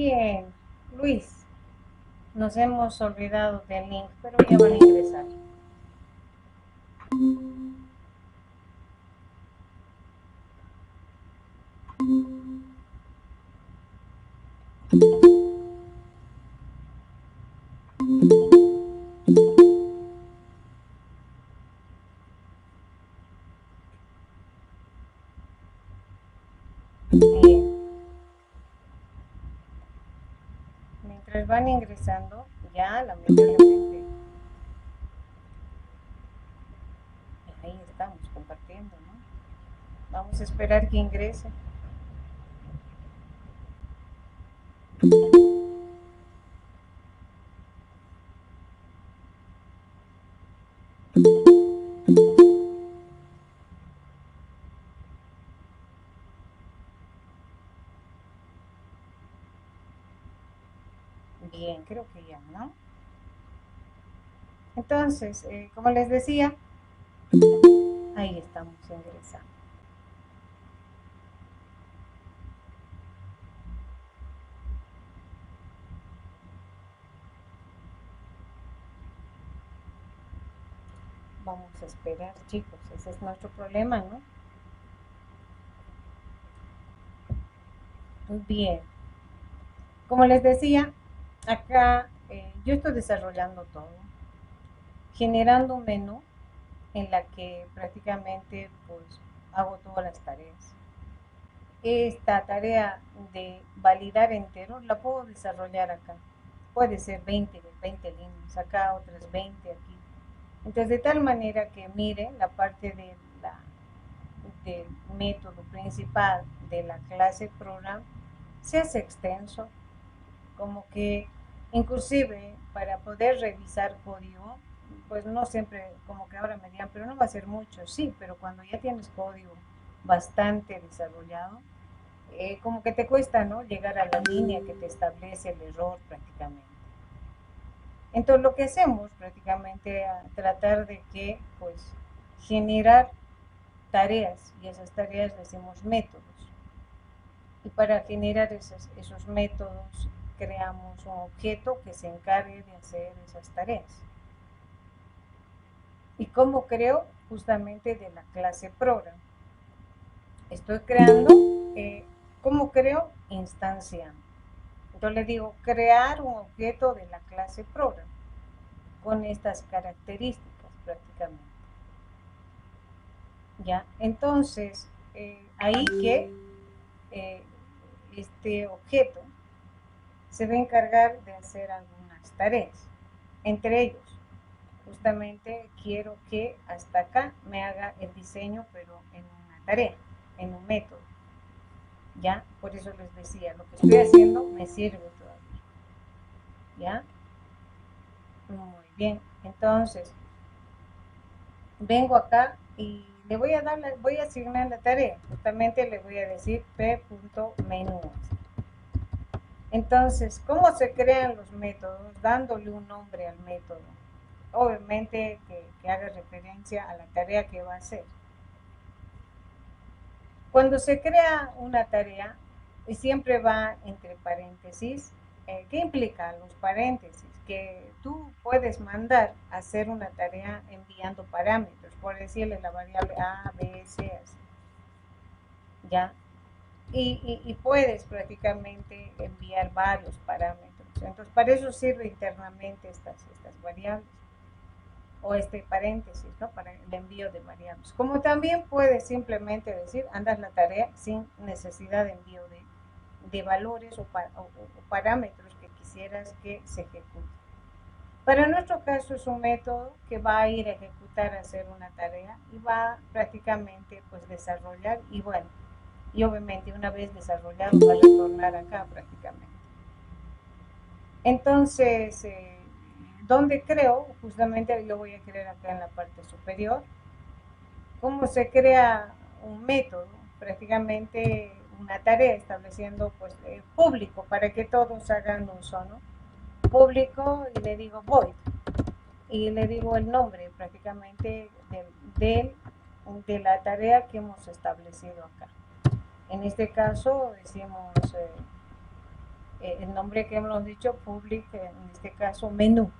bien, Luis. Nos hemos olvidado del link, pero ya van a ingresar. Bien. Mientras van ingresando, ya lamentablemente ahí estamos compartiendo, ¿no? Vamos a esperar que ingrese. Bien, creo que ya, ¿no? Entonces, como les decía, ahí estamos ingresando. Vamos a esperar, chicos, ese es nuestro problema, ¿no? Muy bien. Como les decía, acá yo estoy desarrollando todo, generando un menú en la que prácticamente pues hago todas las tareas. Esta tarea de validar enteros la puedo desarrollar acá. Puede ser 20 líneas, acá otras 20 aquí. Entonces, de tal manera que mire la parte del método principal de la clase program se hace extenso, como que inclusive para poder revisar código, pues no siempre, como que ahora me digan, pero no va a ser mucho, sí, pero cuando ya tienes código bastante desarrollado, como que te cuesta, ¿no? Llegar a la línea que te establece el error prácticamente. Entonces lo que hacemos prácticamente es tratar de que, pues, generar tareas, y esas tareas decimos métodos. Y para generar esos métodos creamos un objeto que se encargue de hacer esas tareas. ¿Y cómo creo? Justamente de la clase program. Estoy creando, ¿cómo creo? Instanciando. Entonces le digo, crear un objeto de la clase program con estas características prácticamente. ¿Ya? Entonces, ahí que este objeto se va a encargar de hacer algunas tareas. Entre ellos, justamente quiero que hasta acá me haga el diseño, pero en una tarea, en un método. ¿Ya? Por eso les decía, lo que estoy haciendo me sirve todavía. ¿Ya? Muy bien. Entonces, vengo acá y le voy a dar, voy a asignar la tarea. Justamente le voy a decir p.menús. Entonces, ¿cómo se crean los métodos? Dándole un nombre al método. Obviamente que haga referencia a la tarea que va a hacer. Cuando se crea una tarea, siempre va entre paréntesis. ¿Qué implica los paréntesis? Que tú puedes mandar a hacer una tarea enviando parámetros, por decirle la variable A, B, C, así. ¿Ya? Y puedes prácticamente enviar varios parámetros. Entonces, para eso sirve internamente estas variables o este paréntesis, ¿no? Para el envío de variables. Como también puedes simplemente decir, andas la tarea sin necesidad de envío de valores o parámetros que quisieras que se ejecute. Para nuestro caso es un método que va a ir a ejecutar, a hacer una tarea y va prácticamente pues desarrollar y bueno, y obviamente una vez desarrollado va a retornar acá prácticamente. Entonces, ¿dónde creo? Justamente lo voy a crear acá en la parte superior. ¿Cómo se crea un método? Prácticamente una tarea estableciendo pues público para que todos hagan uso, ¿no? Público y le digo void y le digo el nombre prácticamente de la tarea que hemos establecido acá. En este caso decimos el nombre que hemos dicho, public, en este caso menú.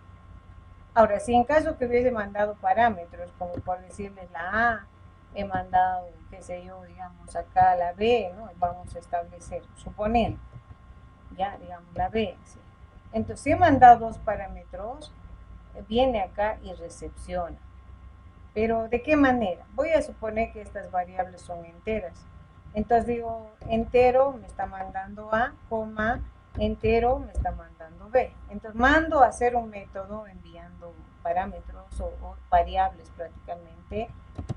Ahora, si en caso que hubiese mandado parámetros, como por decirles la A, he mandado, qué sé yo, digamos acá la B, ¿no? Vamos a establecer, suponiendo, ya, digamos la B, ¿sí? Entonces, si he mandado dos parámetros, viene acá y recepciona. Pero, ¿de qué manera? Voy a suponer que estas variables son enteras. Entonces digo, entero me está mandando A, coma, entero me está mandando B. Entonces mando a hacer un método enviando parámetros o variables prácticamente,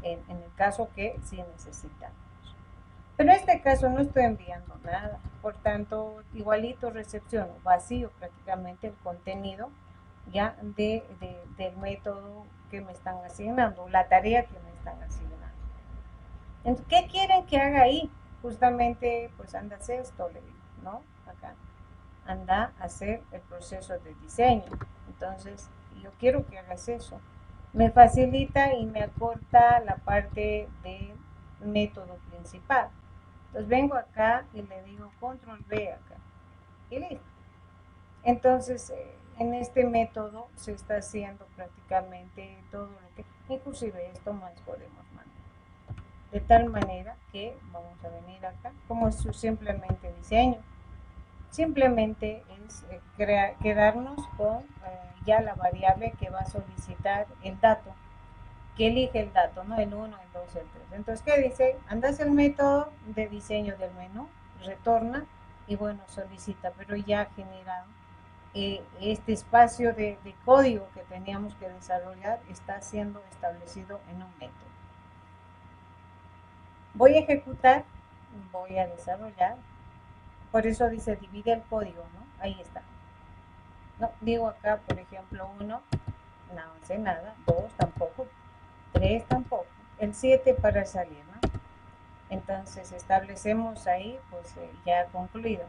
en el caso que sí necesitamos. Pero en este caso no estoy enviando nada, por tanto, igualito recepciono vacío prácticamente el contenido ya del método que me están asignando, la tarea que me están asignando. Entonces, ¿qué quieren que haga ahí? Justamente, pues anda a hacer esto, le digo, ¿no? Acá, anda a hacer el proceso de diseño. Entonces, yo quiero que hagas eso. Me facilita y me acorta la parte del método principal. Entonces vengo acá y le digo control V acá. Y listo. Entonces, en este método se está haciendo prácticamente todo lo que, inclusive esto más podemos mandar. De tal manera que vamos a venir acá, como es simplemente diseño. Simplemente es quedarnos con ya la variable que va a solicitar el dato, que elige el dato, ¿no? El 1, el 2, el 3. Entonces, ¿qué dice? Andas el método de diseño del menú, retorna y bueno, solicita, pero ya ha generado este espacio de código que teníamos que desarrollar está siendo establecido en un método. Voy a ejecutar, voy a desarrollar, por eso dice divide el código, ¿no? Ahí está. No, digo acá, por ejemplo, 1, no hace nada, 2 tampoco, 3 tampoco, el 7 para salir, ¿no? Entonces establecemos ahí, pues ya concluido.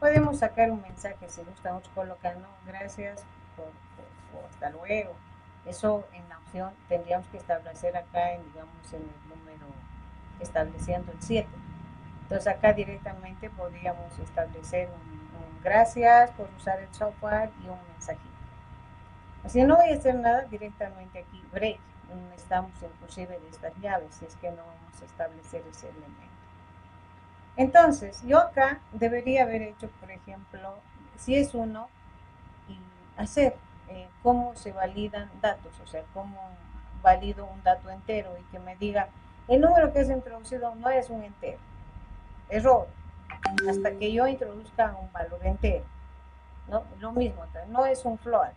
Podemos sacar un mensaje si gustamos colocando gracias por hasta luego. Eso en la opción tendríamos que establecer acá, digamos, en el número, estableciendo el 7. Entonces acá directamente podríamos establecer un gracias por usar el software y un mensajito. Si no voy a hacer nada, directamente aquí break. Necesitamos inclusive de estas llaves si es que no vamos a establecer ese elemento. Entonces, yo acá debería haber hecho, por ejemplo, si es 1, y hacer cómo se validan datos, o sea, cómo valido un dato entero y que me diga, el número que es introducido no es un entero, error, hasta que yo introduzca un valor entero, ¿no? Lo mismo, no es un float.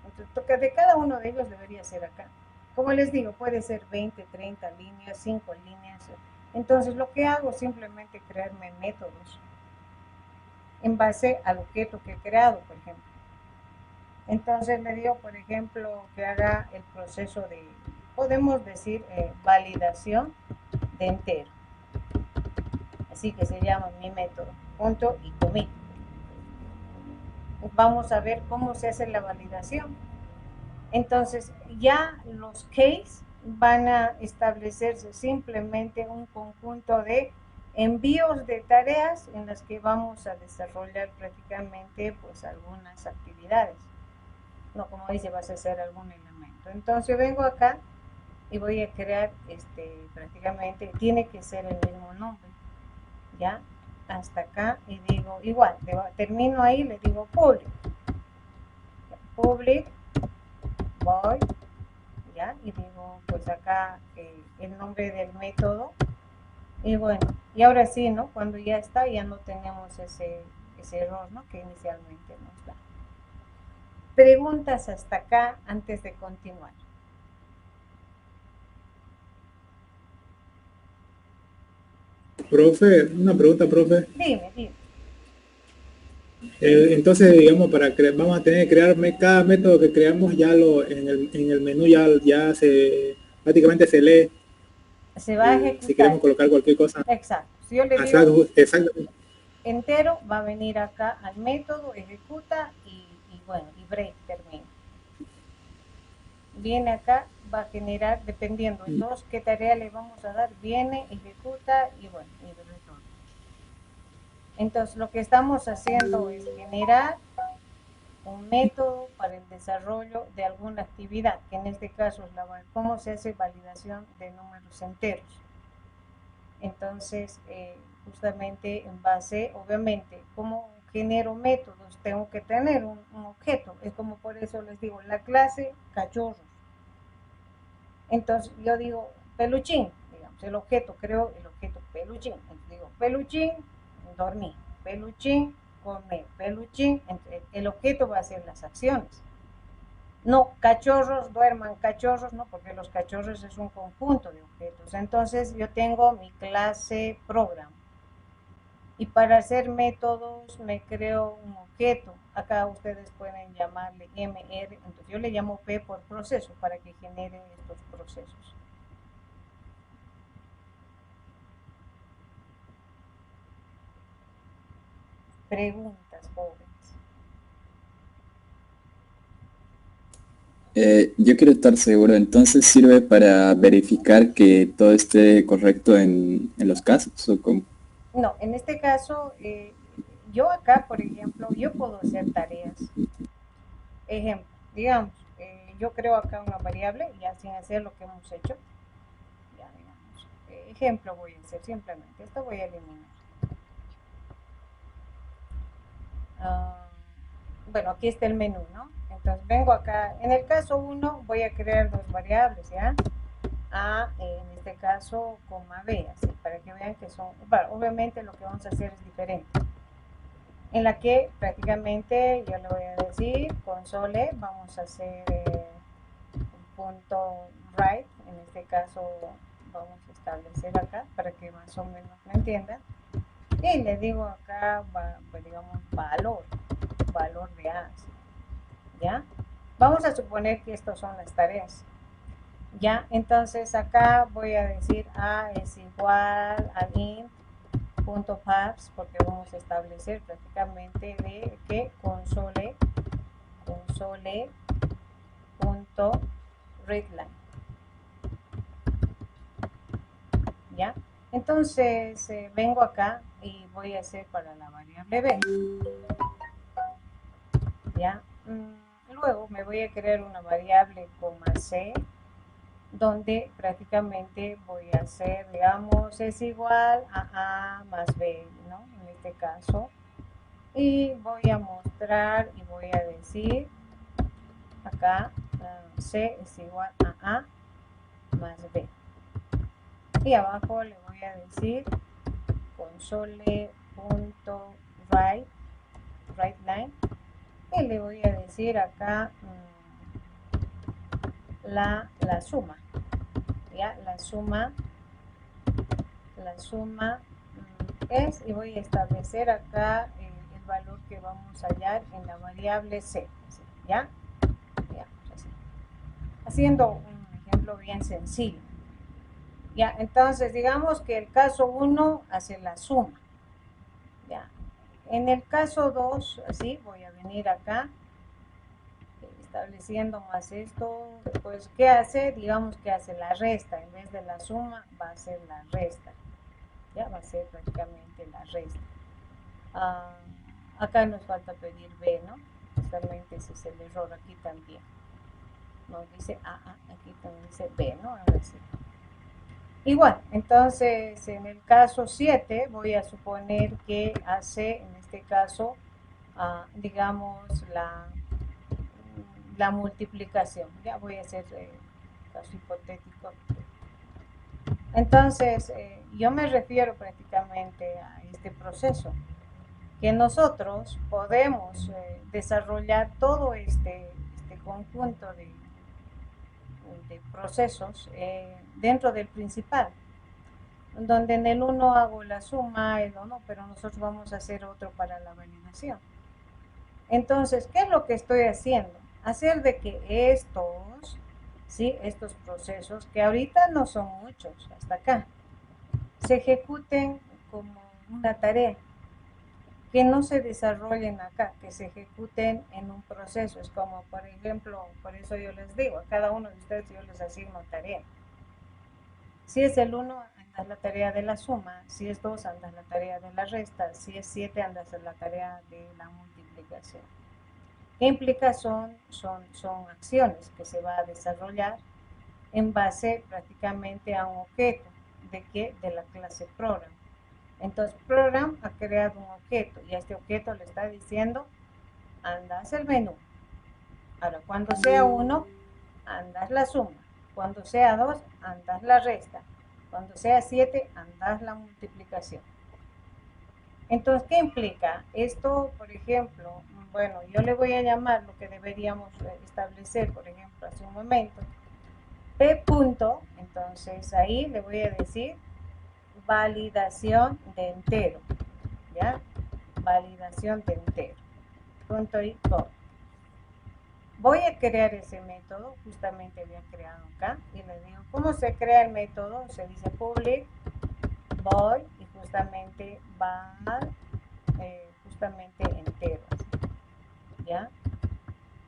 Entonces, de cada uno de ellos debería ser acá. Como les digo, puede ser 20, 30 líneas, 5 líneas. Entonces, lo que hago es simplemente crearme métodos en base al objeto que he creado, por ejemplo. Entonces, le digo, por ejemplo, que haga el proceso de, podemos decir, validación de entero. Así que se llama mi método, punto y commit. Vamos a ver cómo se hace la validación. Entonces, ya los case van a establecerse simplemente un conjunto de envíos de tareas en las que vamos a desarrollar prácticamente pues algunas actividades. No, como dice, vas a hacer algún elemento. Entonces yo vengo acá y voy a crear prácticamente, tiene que ser el mismo nombre, ¿ya? Hasta acá y digo, igual, termino ahí, le digo public. Public voy, ¿ya? Y digo, pues acá el nombre del método. Y bueno, y ahora sí, ¿no? Cuando ya está, ya no tenemos ese error, ¿no? Que inicialmente nos da. Preguntas hasta acá antes de continuar. Profe, una pregunta, profe. Dime. Entonces, digamos, vamos a tener que crear cada método que creamos ya en el menú ya prácticamente se lee. Se va a ejecutar. Si queremos colocar cualquier cosa. Exacto. Si yo le digo exactamente. Entero, va a venir acá al método, ejecuta y bueno, y break termina. Viene acá, va a generar, dependiendo entonces qué tarea le vamos a dar, viene, ejecuta y bueno, y retorna. Entonces, lo que estamos haciendo es generar un método para el desarrollo de alguna actividad, que en este caso es cómo se hace validación de números enteros. Entonces, justamente en base, obviamente, ¿cómo genero métodos? Tengo que tener un objeto. Es como por eso les digo, la clase cachorros. Entonces, yo digo peluchín, digamos, el objeto, creo el objeto peluchín. Entonces, digo peluchín, dormir, peluchín, comer, peluchín. El objeto va a ser las acciones. No, cachorros, duerman cachorros, no, porque los cachorros es un conjunto de objetos. Entonces yo tengo mi clase program. Y para hacer métodos me creo un objeto. Acá ustedes pueden llamarle MR. Entonces yo le llamo P por proceso para que genere estos procesos. Preguntas, jóvenes. Yo quiero estar seguro, entonces sirve para verificar que todo esté correcto en los casos, ¿o cómo? No, en este caso, yo acá, por ejemplo, yo puedo hacer tareas. Ejemplo, digamos, yo creo acá una variable, ya sin hacer lo que hemos hecho. Ya, digamos, ejemplo voy a hacer simplemente, esto voy a eliminar. Bueno, aquí está el menú, ¿no? Entonces vengo acá, en el caso 1 voy a crear dos variables, ¿ya? A, en este caso, coma B, así, para que vean que son, bueno, obviamente lo que vamos a hacer es diferente. En la que prácticamente yo le voy a decir console, vamos a hacer un punto write, en este caso vamos a establecer acá para que más o menos me entiendan. Y le digo acá, digamos, valor de A, ¿ya? Vamos a suponer que estas son las tareas, ¿ya? Entonces acá voy a decir A es igual a int.paths, porque vamos a establecer prácticamente de que console.readline, ¿ya? Entonces vengo acá y voy a hacer para la variable b, ¿ya? Luego me voy a crear una variable coma c, donde prácticamente voy a hacer, digamos, es igual a A más B, ¿no? En este caso. Y voy a mostrar y voy a decir acá C es igual a A más B. Y abajo le voy a decir console.writeLine y le voy a decir acá la suma, ¿ya? La suma es, y voy a establecer acá el valor que vamos a hallar en la variable C, ¿ya? Así. Haciendo un ejemplo bien sencillo. Ya, entonces digamos que el caso 1 hace la suma. Ya. En el caso 2, así, voy a venir acá, estableciendo más esto, pues, ¿qué hace? Digamos que hace la resta, en vez de la suma, va a ser la resta. Ya, va a ser prácticamente la resta. Acá nos falta pedir B, ¿no? Justamente ese es el error aquí también. Nos dice aquí también dice B, ¿no? Ahora sí. Igual, entonces en el caso 7 voy a suponer que hace, en este caso, digamos, la multiplicación. Ya voy a hacer caso hipotético. Entonces, yo me refiero prácticamente a este proceso, que nosotros podemos desarrollar todo este conjunto de procesos dentro del principal, donde en el 1 hago la suma, el 1, pero nosotros vamos a hacer otro para la validación. Entonces, ¿qué es lo que estoy haciendo? Hacer de que estos procesos, que ahorita no son muchos, hasta acá, se ejecuten como una tarea, que no se desarrollen acá, que se ejecuten en un proceso. Es como, por ejemplo, por eso yo les digo, a cada uno de ustedes yo les asigno tarea. Si es el 1, andas la tarea de la suma. Si es 2, andas la tarea de la resta. Si es 7, andas la tarea de la multiplicación. ¿Qué implica? Son acciones que se va a desarrollar en base prácticamente a un objeto. ¿De qué? De la clase program. Entonces, program ha creado un objeto y a este objeto le está diciendo, andas el menú. Ahora, cuando sea 1, andas la suma. Cuando sea 2, andas la resta. Cuando sea 7, andas la multiplicación. Entonces, ¿qué implica? Esto, por ejemplo, bueno, yo le voy a llamar lo que deberíamos establecer, por ejemplo, hace un momento, P punto, entonces ahí le voy a decir validación de entero, ¿ya? Validación de entero, punto y coma. Voy a crear ese método, justamente había creado acá, y le digo, ¿cómo se crea el método? Se dice public void y justamente va justamente entero, ¿ya?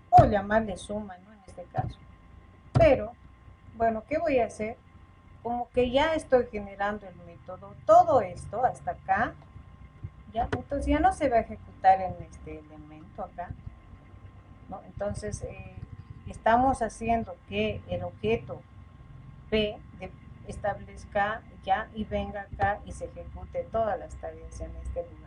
O llamarle suma, ¿no? En este caso. Pero, bueno, ¿qué voy a hacer? Como que ya estoy generando el método, todo esto hasta acá, ¿ya? Entonces ya no se va a ejecutar en este elemento acá, ¿no? Entonces, estamos haciendo que el objeto P establezca ya y venga acá y se ejecute todas las tareas en este lugar.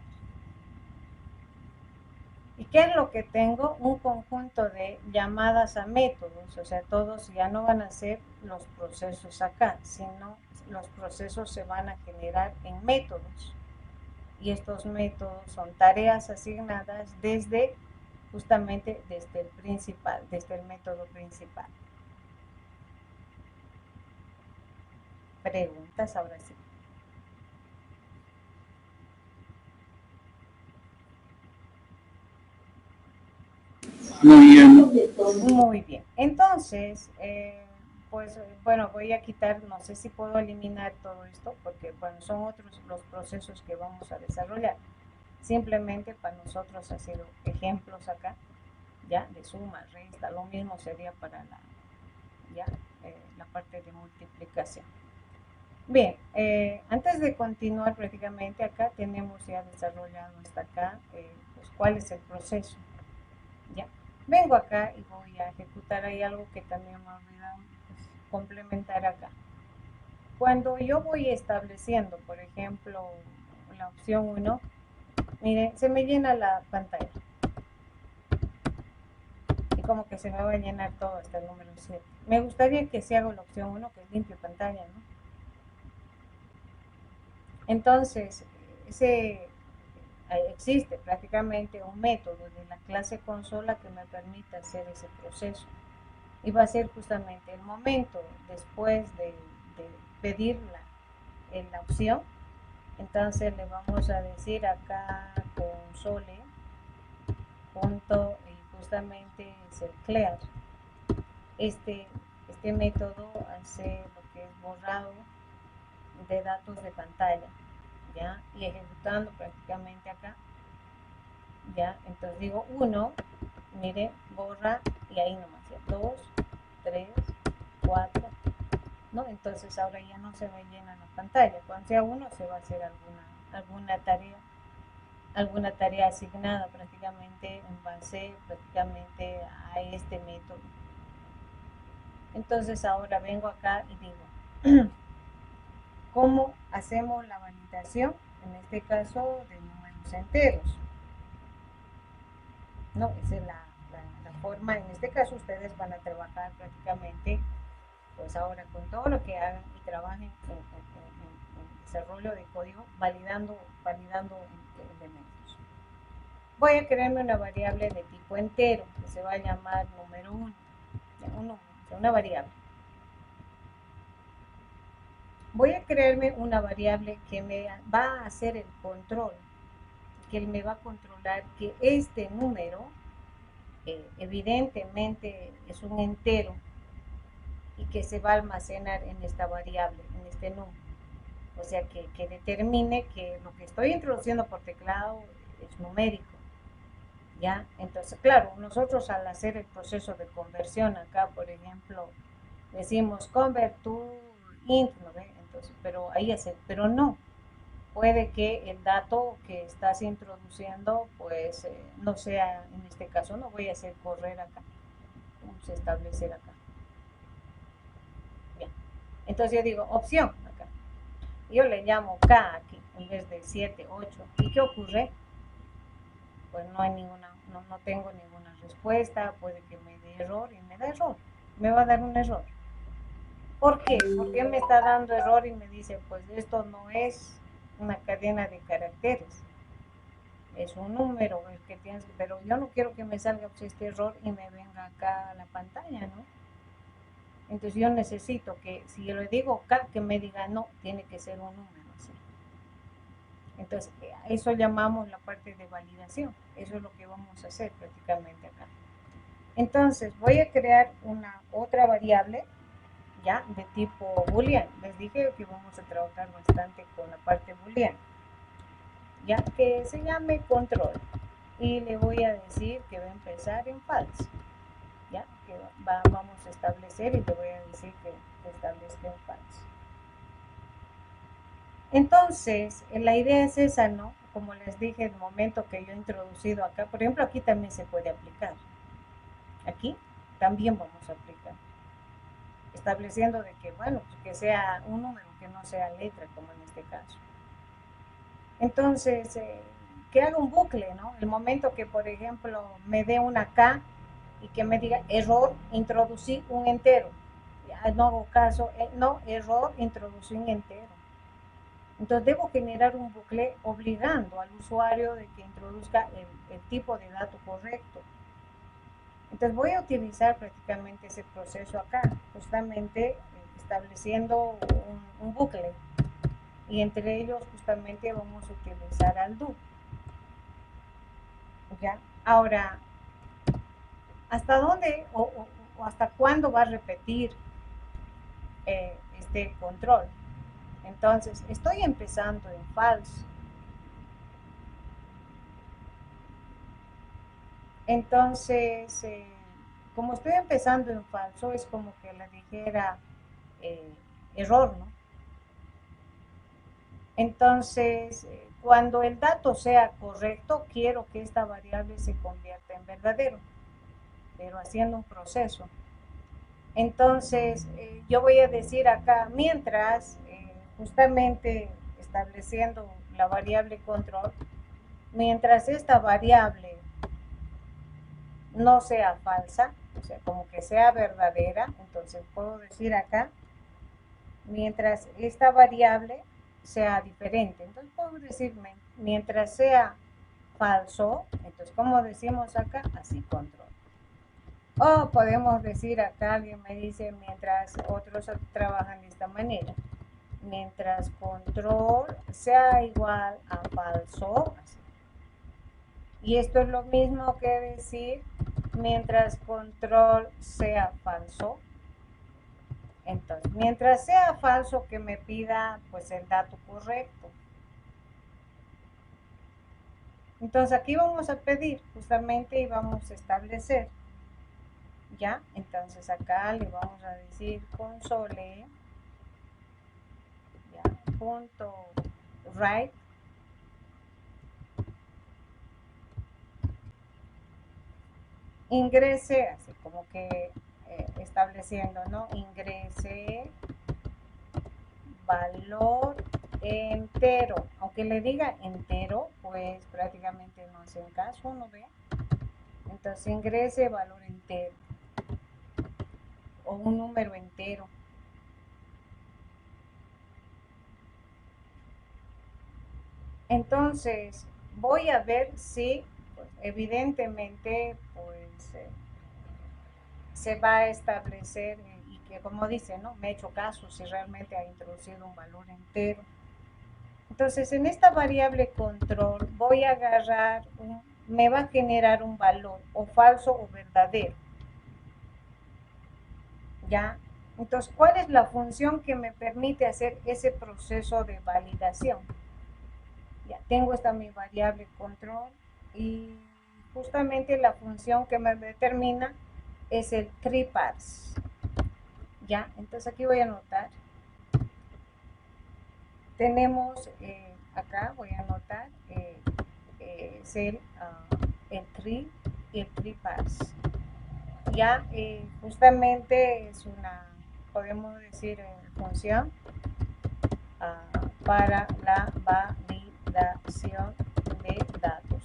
¿Y qué es lo que tengo? Un conjunto de llamadas a métodos, o sea, todos ya no van a ser los procesos acá, sino los procesos se van a generar en métodos. Y estos métodos son tareas asignadas desde, justamente desde el principal, desde el método principal. Preguntas ahora sí. Muy bien. Muy bien. Entonces, pues bueno, voy a quitar, no sé si puedo eliminar todo esto, porque bueno, son otros los procesos que vamos a desarrollar. Simplemente para nosotros ha sido ejemplos acá, ya, de suma, resta, lo mismo sería para la parte de multiplicación. Bien, antes de continuar prácticamente acá tenemos ya desarrollado hasta acá, pues cuál es el proceso, ya. Vengo acá y voy a ejecutar ahí algo que también me ha olvidado pues, complementar acá. Cuando yo voy estableciendo, por ejemplo, la opción 1, miren, se me llena la pantalla. Y como que se me va a llenar todo hasta el número 7. Me gustaría que si hago la opción 1, que es limpio pantalla, ¿no? Entonces, existe prácticamente un método de la clase consola que me permite hacer ese proceso. Y va a ser justamente el momento después de pedir la opción. Entonces le vamos a decir acá console punto y justamente es el clear. Este método hace lo que es borrado de datos de pantalla, ¿ya? Y ejecutando prácticamente acá, ¿ya? Entonces digo 1, mire, borra y ahí nomás, ¿ya? 2, 3, 4, ¿no? Entonces ahora ya no se me llena la pantalla. Cuando sea 1 se va a hacer alguna tarea asignada prácticamente en base prácticamente a este método. Entonces ahora vengo acá y digo, ¿cómo hacemos la validación? En este caso de números enteros. No, esa es la forma, en este caso ustedes van a trabajar prácticamente, pues ahora con todo lo que hagan y trabajen en desarrollo de código, validando elementos. Voy a crearme una variable de tipo entero, que se va a llamar número 1, una variable. Voy a crearme una variable que me va a hacer el control, que me va a controlar que este número evidentemente es un entero y que se va a almacenar en esta variable, en este número. O sea, que determine que lo que estoy introduciendo por teclado es numérico. ¿Ya? Entonces, claro, nosotros al hacer el proceso de conversión acá, por ejemplo, decimos convert to int, ¿no ve? entonces, pero ahí pero no. Puede que el dato que estás introduciendo, pues no sea, en este caso, no voy a hacer correr acá. Vamos a establecer acá. Bien. Entonces yo digo opción acá. Yo le llamo K aquí, en vez de 7, 8. ¿Y qué ocurre? Pues no hay ninguna, no tengo ninguna respuesta, puede que me dé error y me da error. Me va a dar un error. ¿Por qué? Porque me está dando error y me dice, pues esto no es una cadena de caracteres, es un número el que tienes, pero yo no quiero que me salga pues, este error y me venga acá a la pantalla, ¿no? Entonces yo necesito que, si yo le digo acá, que me diga no, tiene que ser un número, ¿sí? Entonces eso llamamos la parte de validación, eso es lo que vamos a hacer prácticamente acá. Entonces voy a crear una otra variable, ya, de tipo boolean. Les dije que vamos a trabajar bastante con la parte boolean, ya, que se llame control, y le voy a decir que va a empezar en false, ya, que vamos a establecer y le voy a decir que establezca en false. Entonces la idea es esa, ¿no? Como les dije, el momento que yo he introducido acá, por ejemplo, aquí también se puede aplicar, aquí también vamos a aplicar, estableciendo de que, bueno, que sea un número, que no sea letra, como en este caso. Entonces, que haga un bucle, ¿no? El momento que, por ejemplo, me dé una K y que me diga error, introducí un entero. Ya, no hago caso, no, error, introducí un entero. Entonces, debo generar un bucle obligando al usuario de que introduzca el tipo de dato correcto. Entonces, voy a utilizar prácticamente ese proceso acá, justamente estableciendo un bucle. Y entre ellos justamente vamos a utilizar al do. ¿Ya? Ahora, ¿hasta dónde o hasta cuándo va a repetir este control? Entonces, estoy empezando en false. Entonces, como estoy empezando en falso, es como que le dijera error, ¿no? Entonces, cuando el dato sea correcto, quiero que esta variable se convierta en verdadero, pero haciendo un proceso. Entonces, yo voy a decir acá, mientras, justamente estableciendo la variable control, mientras esta variable no sea falsa, o sea, como que sea verdadera, entonces puedo decir acá, mientras esta variable sea diferente. Entonces puedo decir, mientras sea falso, entonces como decimos acá, así control. O podemos decir acá, alguien me dice, mientras otros trabajan de esta manera, mientras control sea igual a falso, así. Y esto es lo mismo que decir, mientras control sea falso. Entonces, mientras sea falso, que me pida pues el dato correcto. Entonces aquí vamos a pedir justamente y vamos a establecer. ¿Ya? Entonces acá le vamos a decir console, ¿ya? Punto write, ingrese, así como que estableciendo, ¿no? Ingrese valor entero. Aunque le diga entero, pues prácticamente no hacen caso, ¿no ve? Entonces ingrese valor entero o un número entero. Entonces voy a ver si pues, evidentemente pues se va a establecer y que como dice, ¿no? Me he hecho caso si realmente ha introducido un valor entero. Entonces en esta variable control voy a agarrar, me va a generar un valor o falso o verdadero. ¿Ya? Entonces, ¿cuál es la función que me permite hacer ese proceso de validación? Ya tengo esta mi variable control y justamente la función que me determina es el tree parse. Ya, entonces aquí voy a anotar tenemos acá, voy a anotar, es el tree y el tree parse. Ya justamente es una, podemos decir, función para la validación de datos.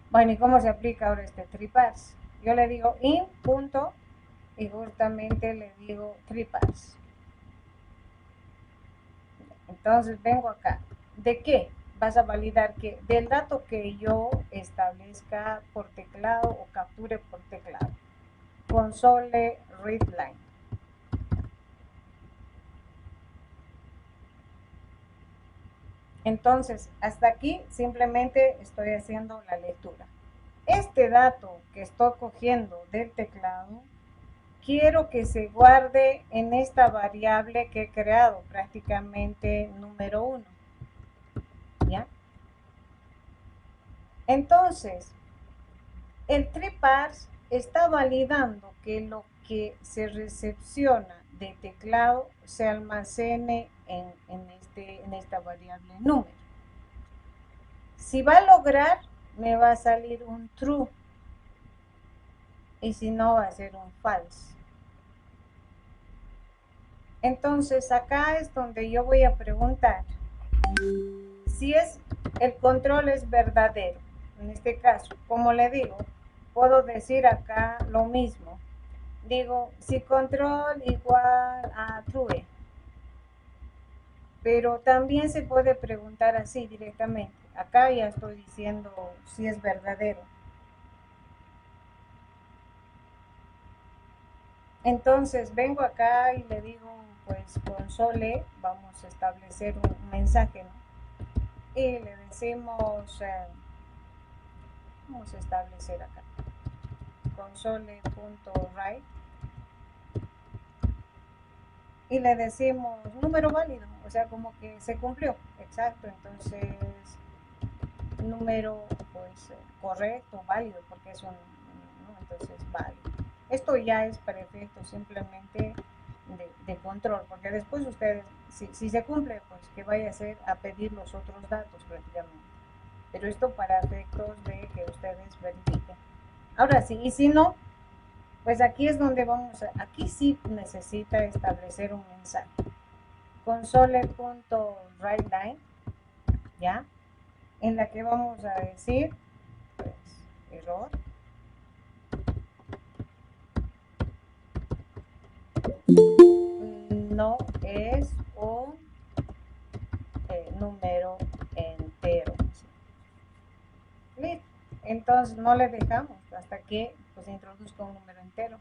Bueno, ¿y cómo se aplica ahora este tree parse? Yo le digo in punto y justamente le digo tree parse. Entonces vengo acá. ¿De qué? Vas a validar que del dato que yo establezca por teclado o capture por teclado. Console readline. Entonces, hasta aquí simplemente estoy haciendo la lectura. Este dato que estoy cogiendo del teclado, quiero que se guarde en esta variable que he creado, prácticamente número 1. ¿Ya? Entonces, el tree parse está validando que lo que se recepciona de teclado se almacene en esta variable número. Si va a lograr, me va a salir un true. Y si no, va a ser un false. Entonces, acá es donde yo voy a preguntar si el control es verdadero. En este caso, como le digo, puedo decir acá lo mismo. Digo, si control igual a true. Pero también se puede preguntar así directamente. Acá ya estoy diciendo si es verdadero. Entonces vengo acá y le digo, pues console, vamos a establecer un mensaje, ¿no? Y le decimos, vamos a establecer acá, console.write. Y le decimos número válido, o sea, como que se cumplió, exacto. Entonces, número, pues, correcto, válido, porque es un, ¿no? Entonces, válido. Esto ya es para efectos simplemente de control, porque después ustedes, si se cumple, pues que vaya a ser a pedir los otros datos prácticamente. Pero esto para efectos de que ustedes verifiquen. Ahora sí, y si no, pues aquí es donde vamos a, aquí sí necesita establecer un mensaje. Console.writeLine, ¿ya? En la que vamos a decir, pues, error. No es un número entero. Listo. Entonces no le dejamos hasta que pues introduzca un número entero.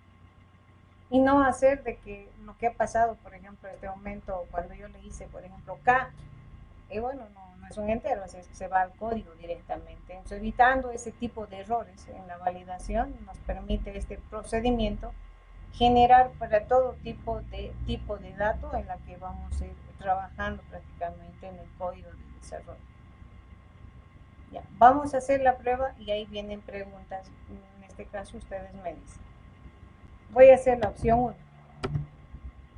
Y no hacer de que lo que ha pasado, por ejemplo, en este momento, cuando yo le hice, por ejemplo, K, y bueno, no es un entero, así es que se va al código directamente. Entonces, evitando ese tipo de errores en la validación, nos permite este procedimiento generar para todo tipo de datos en la que vamos a ir trabajando prácticamente en el código de desarrollo. Ya, vamos a hacer la prueba y ahí vienen preguntas. En este caso ustedes me dicen. Voy a hacer la opción 1.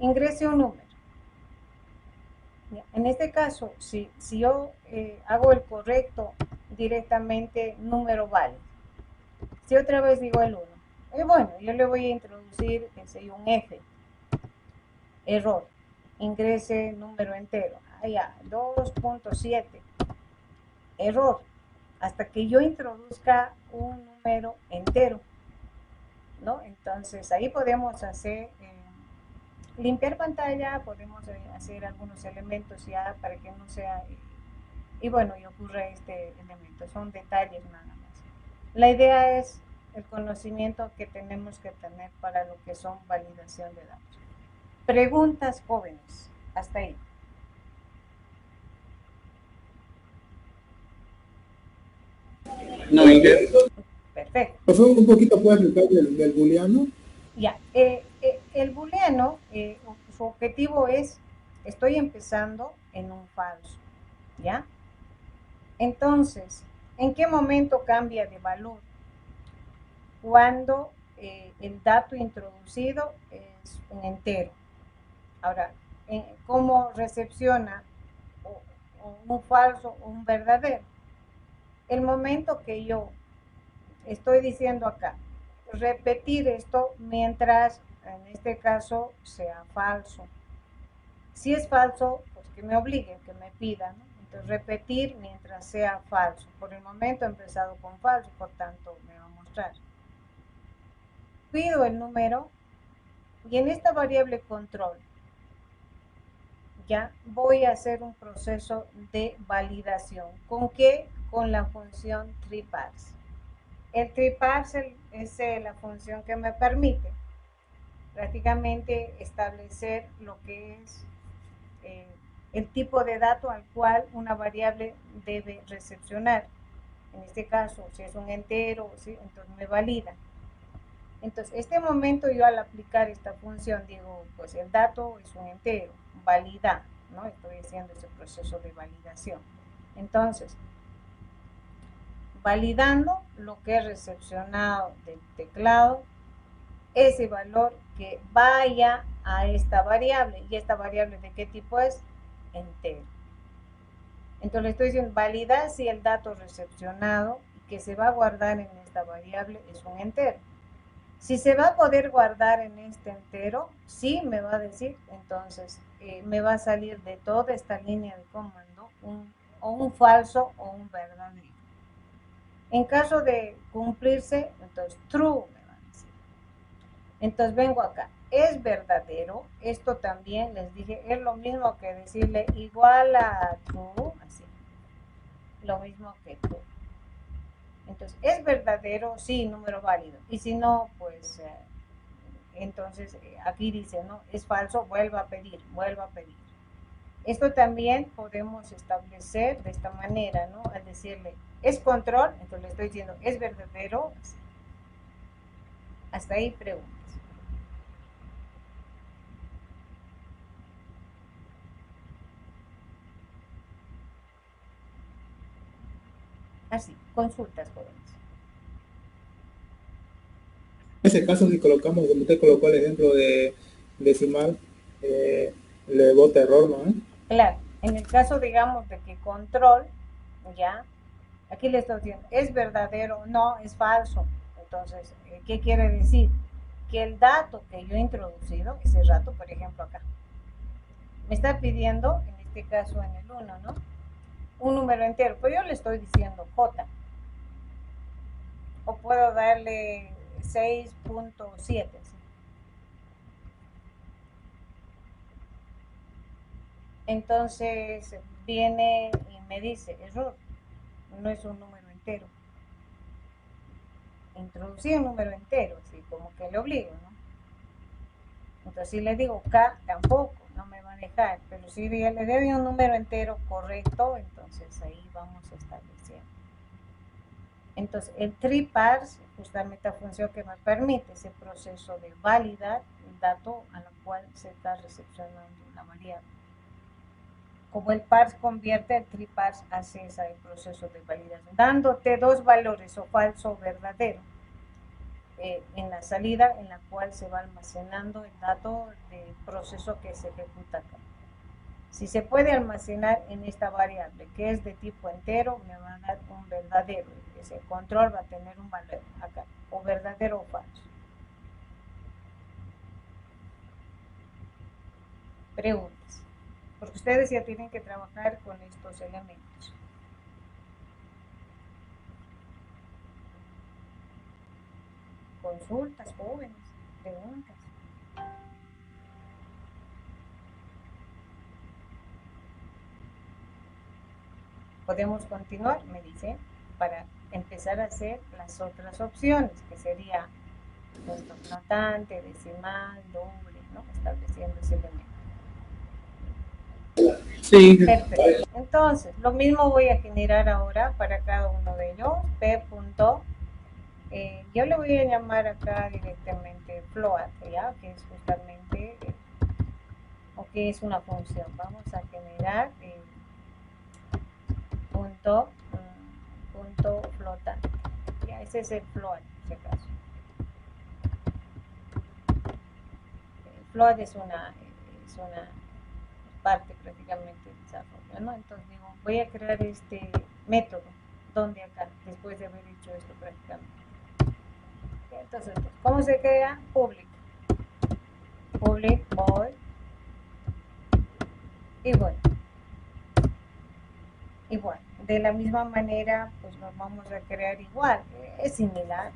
Ingrese un número. Ya, en este caso, si yo hago el correcto directamente, número válido. Si otra vez digo el 1, bueno, yo le voy a introducir, que sé yo, un F. Error. Ingrese número entero. Ya, 2.7. Error. Hasta que yo introduzca un número entero, ¿no? Entonces ahí podemos hacer limpiar pantalla, podemos hacer algunos elementos ya para que no sea y bueno, y ocurre este elemento, son detalles nada más. La idea es el conocimiento que tenemos que tener para lo que son validación de datos. Preguntas, jóvenes, hasta ahí. No, Inger. Perfecto. Por favor, un poquito puede explicar del booleano. Ya, el booleano, su objetivo es, estoy empezando en un falso, ¿ya? Entonces, ¿en qué momento cambia de valor? Cuando el dato introducido es un entero. Ahora, ¿cómo recepciona un falso o un verdadero. El momento que yo estoy diciendo acá, repetir esto mientras, en este caso, sea falso. Si es falso, pues que me obligue, que me pida, ¿no? Entonces, repetir mientras sea falso. Por el momento he empezado con falso, por tanto, me va a mostrar. Pido el número y en esta variable control, ya voy a hacer un proceso de validación. ¿Con qué? Con la función treeparse. El treeparse es la función que me permite prácticamente establecer lo que es el tipo de dato al cual una variable debe recepcionar. En este caso, si es un entero, ¿sí? Entonces me valida. Entonces, este momento yo al aplicar esta función digo, pues el dato es un entero, valida, ¿no? Estoy haciendo ese proceso de validación. Entonces, validando lo que es recepcionado del teclado, ese valor que vaya a esta variable. ¿Y esta variable de qué tipo es? Entero. Entonces le estoy diciendo, valida si el dato recepcionado que se va a guardar en esta variable es un entero. Si se va a poder guardar en este entero, sí me va a decir, entonces me va a salir de toda esta línea de comando un falso o un verdadero. En caso de cumplirse, entonces true me va a decir. Entonces vengo acá, es verdadero, esto también les dije, es lo mismo que decirle igual a true, así, lo mismo que true. Entonces, ¿es verdadero? Sí, número válido. Y si no, pues, entonces aquí dice, ¿no? Es falso, vuelva a pedir, vuelva a pedir. Esto también podemos establecer de esta manera, ¿no? Al decirle, ¿es control? Entonces le estoy diciendo, ¿es verdadero? Hasta ahí preguntas. Así, consultas, jóvenes. En ese caso, si colocamos, como usted colocó el ejemplo de decimal, le bota error, ¿no? Claro, en el caso, digamos, de que control, ya, aquí le estoy diciendo, ¿es verdadero? No, es falso. Entonces, ¿qué quiere decir? Que el dato que yo he introducido, ese rato, por ejemplo, acá, me está pidiendo, en este caso en el 1, ¿no? Un número entero, pero yo le estoy diciendo J. O puedo darle 6.7. ¿sí? Entonces viene y me dice, error, no es un número entero. Introducí un número entero, así como que le obligo, ¿no? Entonces si le digo K, tampoco, no me va a dejar, pero si le doy un número entero correcto, entonces ahí vamos estableciendo. Entonces el treeparse, justamente la función que me permite ese proceso de validar el dato a la cual se está recepcionando la variable. Como el parse convierte, el treeparse hace ese proceso de validación, dándote dos valores, o falso o verdadero, en la salida en la cual se va almacenando el dato del proceso que se ejecuta acá. Si se puede almacenar en esta variable que es de tipo entero, me va a dar un verdadero. Ese control va a tener un valor acá, o verdadero o falso. Preguntas. Porque ustedes ya tienen que trabajar con estos elementos. Consultas, jóvenes, preguntas. Podemos continuar, me dice, para empezar a hacer las otras opciones, que sería punto flotante, decimal, doble, ¿no? Estableciendo ese elemento. Sí. Perfecto. Entonces, lo mismo voy a generar ahora para cada uno de ellos. P. Yo le voy a llamar acá directamente float, ¿ya? Que es justamente, o que es una función. Vamos a generar punto flotante. Ya, ese es el float, en este caso. El float es una parte prácticamente del desarrollo, ¿no? Entonces digo, voy a crear este método, donde acá, después de haber hecho esto prácticamente. Entonces, ¿cómo se crea? Public void y bueno, de la misma manera pues nos vamos a crear igual, es similar,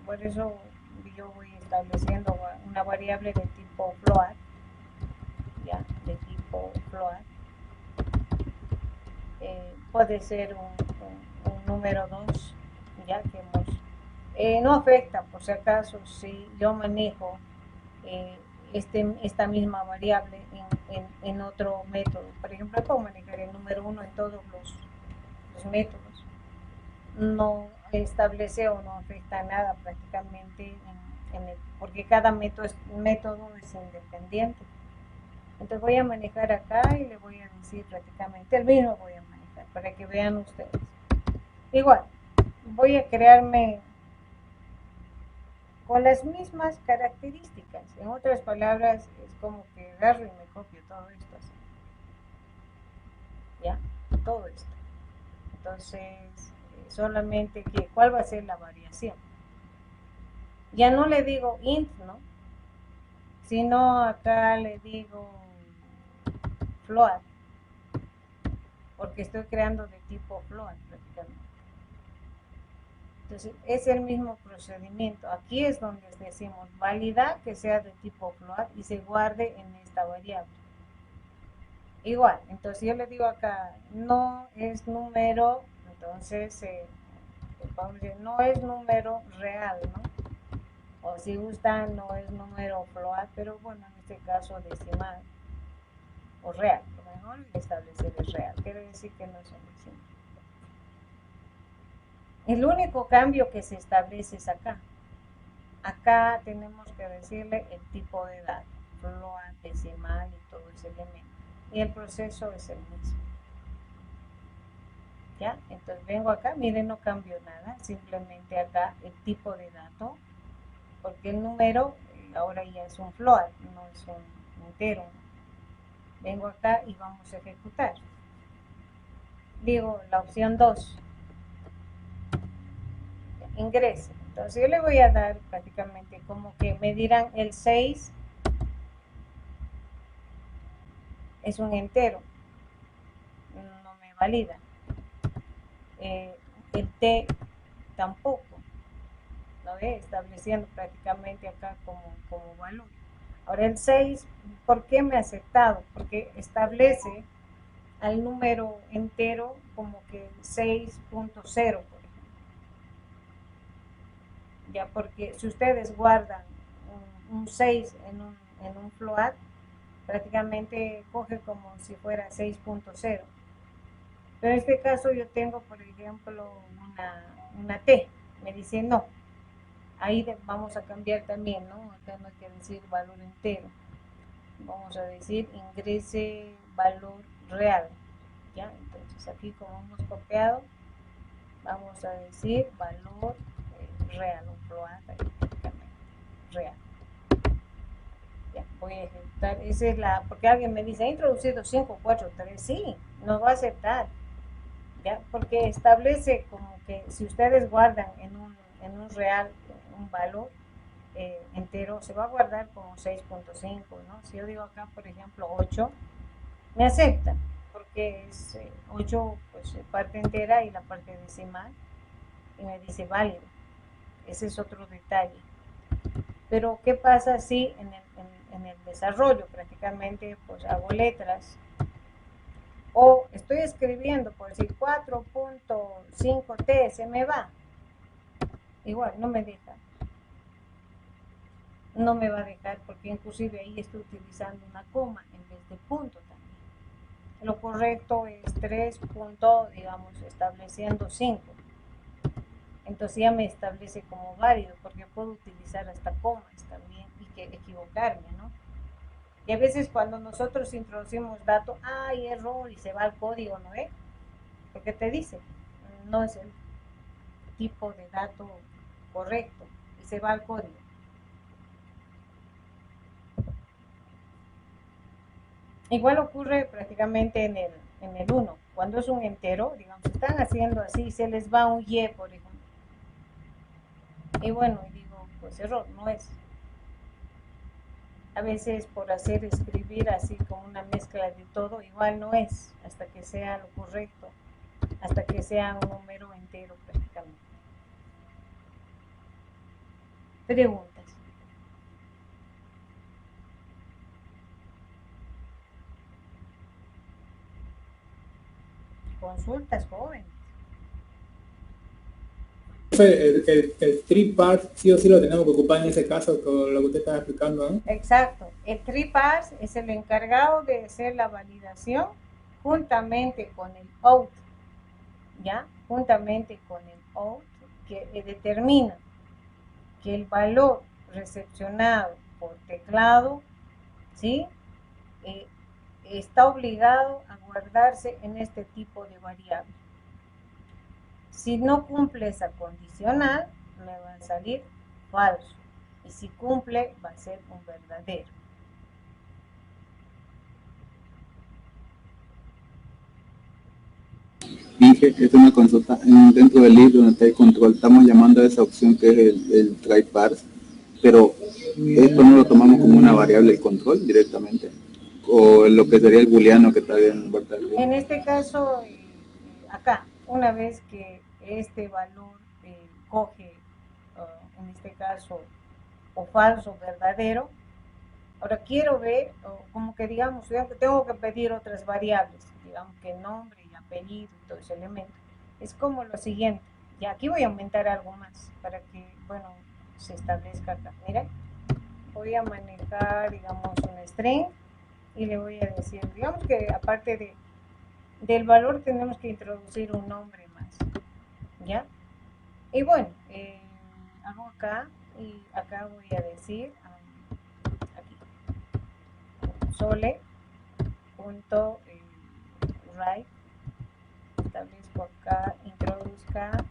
por eso yo voy estableciendo una variable de tipo float, ya, de tipo float, puede ser un número 2, ya que hemos, no afecta por si acaso si yo manejo esta misma variable en otro método. Por ejemplo, puedo manejar el número 1 en todos los métodos. No establece o no afecta nada prácticamente porque cada método es independiente. Entonces voy a manejar acá y le voy a decir prácticamente el mismo voy a manejar para que vean ustedes. Igual, voy a crearme con las mismas características. En otras palabras, es como que agarro y me copio todo esto así. ¿Ya? Todo esto. Entonces, solamente que, ¿cuál va a ser la variación? Ya no le digo int, ¿no? Sino acá le digo float. Porque estoy creando de tipo float prácticamente. Entonces, es el mismo procedimiento. Aquí es donde decimos validar que sea de tipo float y se guarde en esta variable. Igual, entonces yo le digo acá, no es número, entonces vamos a decir, no es número real, ¿no? O si gusta, no es número float, pero bueno, en este caso decimal o real. Lo mejor establecer es real, quiere decir que no es un decimal. El único cambio que se establece es acá. Acá tenemos que decirle el tipo de dato, float, decimal y todo ese elemento. Y el proceso es el mismo. ¿Ya? Entonces vengo acá, miren, no cambio nada, simplemente acá el tipo de dato, porque el número ahora ya es un float, no es un entero. Vengo acá y vamos a ejecutar. Digo la opción 2, ingrese. Entonces yo le voy a dar prácticamente como que me dirán el 6 es un entero, no me valida. El T tampoco, ¿no ve? Estableciendo prácticamente acá como valor. Ahora el 6, ¿por qué me ha aceptado? Porque establece al número entero como que 6.0, por ejemplo. Ya, porque si ustedes guardan un 6 en un float, prácticamente coge como si fuera 6.0. Pero en este caso yo tengo, por ejemplo, una T. Me dice no. Ahí vamos a cambiar también, ¿no? Acá no hay que decir valor entero. Vamos a decir ingrese valor real. ¿Ya? Entonces aquí como hemos copiado, vamos a decir valor real, un float real. Ya, voy a ejecutar. Esa es la, porque alguien me dice, ha introducido 5, 4, 3. Sí, nos va a aceptar. ¿Ya? Porque establece como que si ustedes guardan en un real un valor entero, se va a guardar como 6.5, ¿no? Si yo digo acá, por ejemplo, 8, me acepta, porque es 8, pues parte entera y la parte decimal, y me dice válido. Ese es otro detalle. Pero, ¿qué pasa si en el desarrollo prácticamente pues hago letras? O estoy escribiendo, por decir 4.5T, se me va. Igual, no me deja. No me va a dejar porque inclusive ahí estoy utilizando una coma en vez de punto también. Lo correcto es 3 punto, digamos, estableciendo 5. Entonces ya me establece como válido porque puedo utilizar hasta comas también y que equivocarme, ¿no? Y a veces cuando nosotros introducimos datos, hay error y se va al código, ¿no es? Porque te dice, no es el tipo de dato correcto y se va al código. Igual ocurre prácticamente en el 1. Cuando es un entero, digamos, están haciendo así, se les va un Y, por ejemplo. Y bueno, digo, pues error, no es. A veces por hacer escribir así como una mezcla de todo, igual no es, hasta que sea lo correcto, hasta que sea un número entero prácticamente. Preguntas. Consultas, joven. El three parse sí o sí lo tenemos que ocupar en ese caso con lo que usted estaba explicando, ¿no? Exacto. El three parse es el encargado de hacer la validación juntamente con el out, ¿ya? Juntamente con el out, que determina que el valor recepcionado por teclado, ¿sí? Eh, está obligado a guardarse en este tipo de variable. Si no cumple esa condicional, me va a salir falso. Y si cumple, va a ser un verdadero. Inge, es una consulta dentro del libro donde está el control, estamos llamando a esa opción que es el try parse, pero esto no lo tomamos como una variable el control directamente, o lo que sería el booleano que está bien, ¿verdad? En este caso, acá, una vez que este valor coge, en este caso, o falso o verdadero, ahora quiero ver, o como que digamos, tengo que pedir otras variables, digamos que nombre y apellido y todo ese elemento. Es como lo siguiente, y aquí voy a aumentar algo más para que, bueno, se establezca acá. Mira, voy a manejar, digamos, un string y le voy a decir, digamos que aparte del valor tenemos que introducir un nombre más, ¿ya? Y bueno, hago acá y acá voy a decir, aquí, sole punto write, establezco acá, introduzca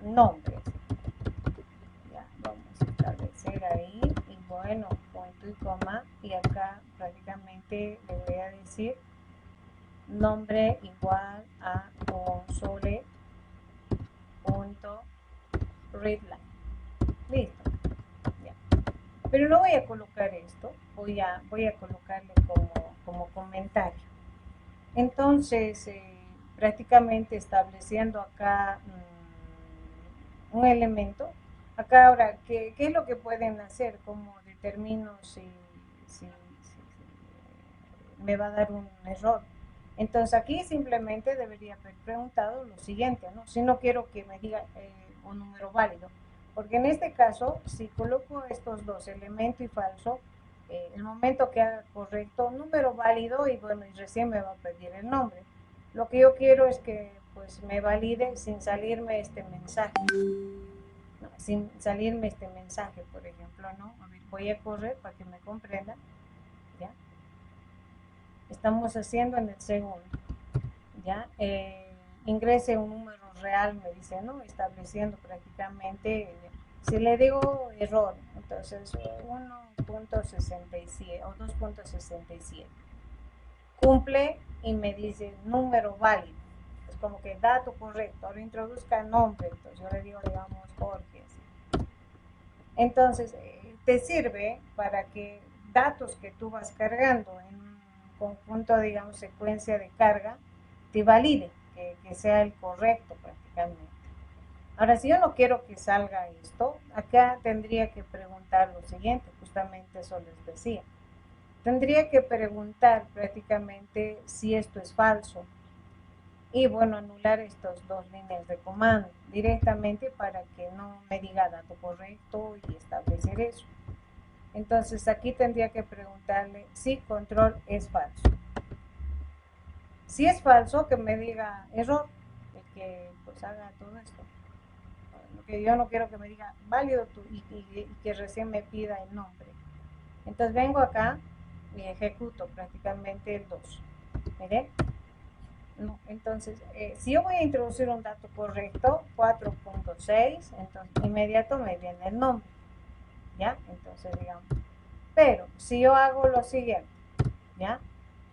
nombres, ya vamos a establecer ahí, y bueno, punto y coma, y acá prácticamente le voy a decir nombre igual a console punto readline, listo, ya. Pero no voy a colocar esto, voy a colocarle como comentario. Entonces, prácticamente estableciendo acá un elemento. Acá ahora, ¿qué es lo que pueden hacer? ¿Cómo determino si me va a dar un error? Entonces aquí simplemente debería haber preguntado lo siguiente, ¿no? Si no quiero que me diga un número válido, porque en este caso, si coloco estos dos, elemento y falso, el momento que haga correcto, número válido, y bueno, y recién me va a pedir el nombre. Lo que yo quiero es que pues me valide sin salirme este mensaje, ¿no? Sin salirme este mensaje, por ejemplo, ¿no? A ver, voy a correr para que me comprendan, ¿ya? Estamos haciendo en el segundo, ¿ya? Ingrese un número real, me dice, ¿no? Estableciendo prácticamente, si le digo error, entonces 1.67 o 2.67. Cumple y me dice número válido. Es como que dato correcto. Ahora introduzca nombre, entonces yo le digo, digamos, Jorge. ¿Sí? Entonces, te sirve para que datos que tú vas cargando en un conjunto, digamos, secuencia de carga, te valide, que sea el correcto prácticamente. Ahora, si yo no quiero que salga esto, acá tendría que preguntar lo siguiente, justamente eso les decía. Tendría que preguntar prácticamente si esto es falso y bueno, anular estas dos líneas de comando directamente para que no me diga dato correcto y establecer eso. Entonces aquí tendría que preguntarle si control es falso. Si es falso, que me diga error, el que pues haga todo esto. Que yo no quiero que me diga válido y que recién me pida el nombre. Entonces vengo acá y ejecuto prácticamente el 2. ¿Miren? No, entonces, si yo voy a introducir un dato correcto, 4.6, entonces inmediato me viene el nombre, ¿ya? Entonces, digamos, Pero si yo hago lo siguiente, ¿ya?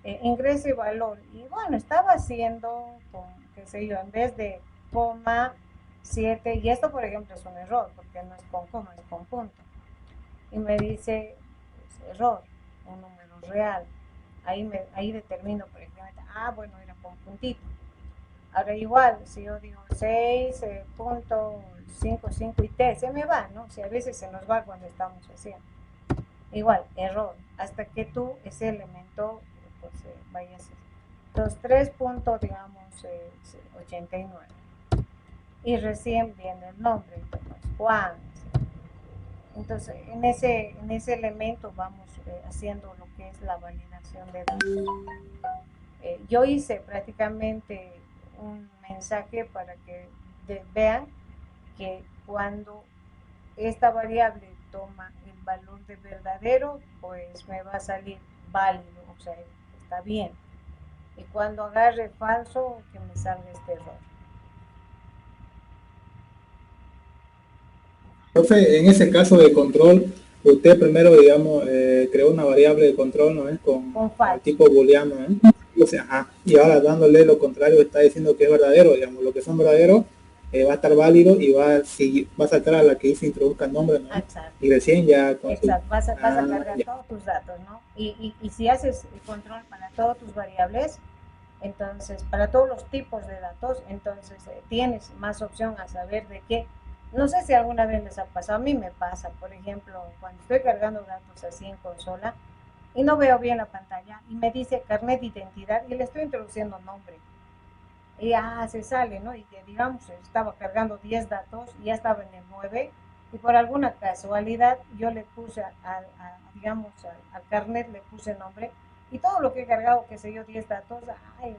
Ingreso y valor, y bueno, estaba haciendo con, qué sé yo, en vez de coma 7, y esto por ejemplo es un error, porque no es con coma, es con punto, y me dice, pues, error, un número real, ahí determino, por ejemplo, bueno, era con puntito. Ahora igual, si yo digo 6.55 y t, se me va, ¿no? Si a veces se nos va cuando estamos haciendo. Igual, error, hasta que tú ese elemento pues, vayas. Entonces, 3 puntos, digamos, 89. Y recién viene el nombre, pues, Juan. Entonces, en ese elemento vamos haciendo lo que es la validación de datos. Yo hice prácticamente un mensaje para que vean que cuando esta variable toma el valor de verdadero, pues me va a salir válido, o sea, está bien. Y cuando agarre falso, que me salga este error. Profe, en ese caso de control, usted primero, digamos, creó una variable de control, ¿no es? Con el tipo booleano, ¿eh? O sea, y ahora dándole lo contrario, está diciendo que es verdadero, digamos, lo que son verdaderos va a estar válido y va a saltar a la que dice introduzca el nombre, ¿no? Exacto. Y recién ya... Exacto, vas a cargar todos tus datos, ¿no? Y si haces el control para todas tus variables, entonces, para todos los tipos de datos, entonces tienes más opción a saber de qué. No sé si alguna vez les ha pasado, a mí me pasa, por ejemplo, cuando estoy cargando datos así en consola y no veo bien la pantalla y me dice carnet de identidad y le estoy introduciendo nombre. Y se sale, ¿no? Y que digamos, estaba cargando 10 datos y ya estaba en el 9 y por alguna casualidad yo le puse digamos, al carnet le puse nombre y todo lo que he cargado, que sé yo, 10 datos,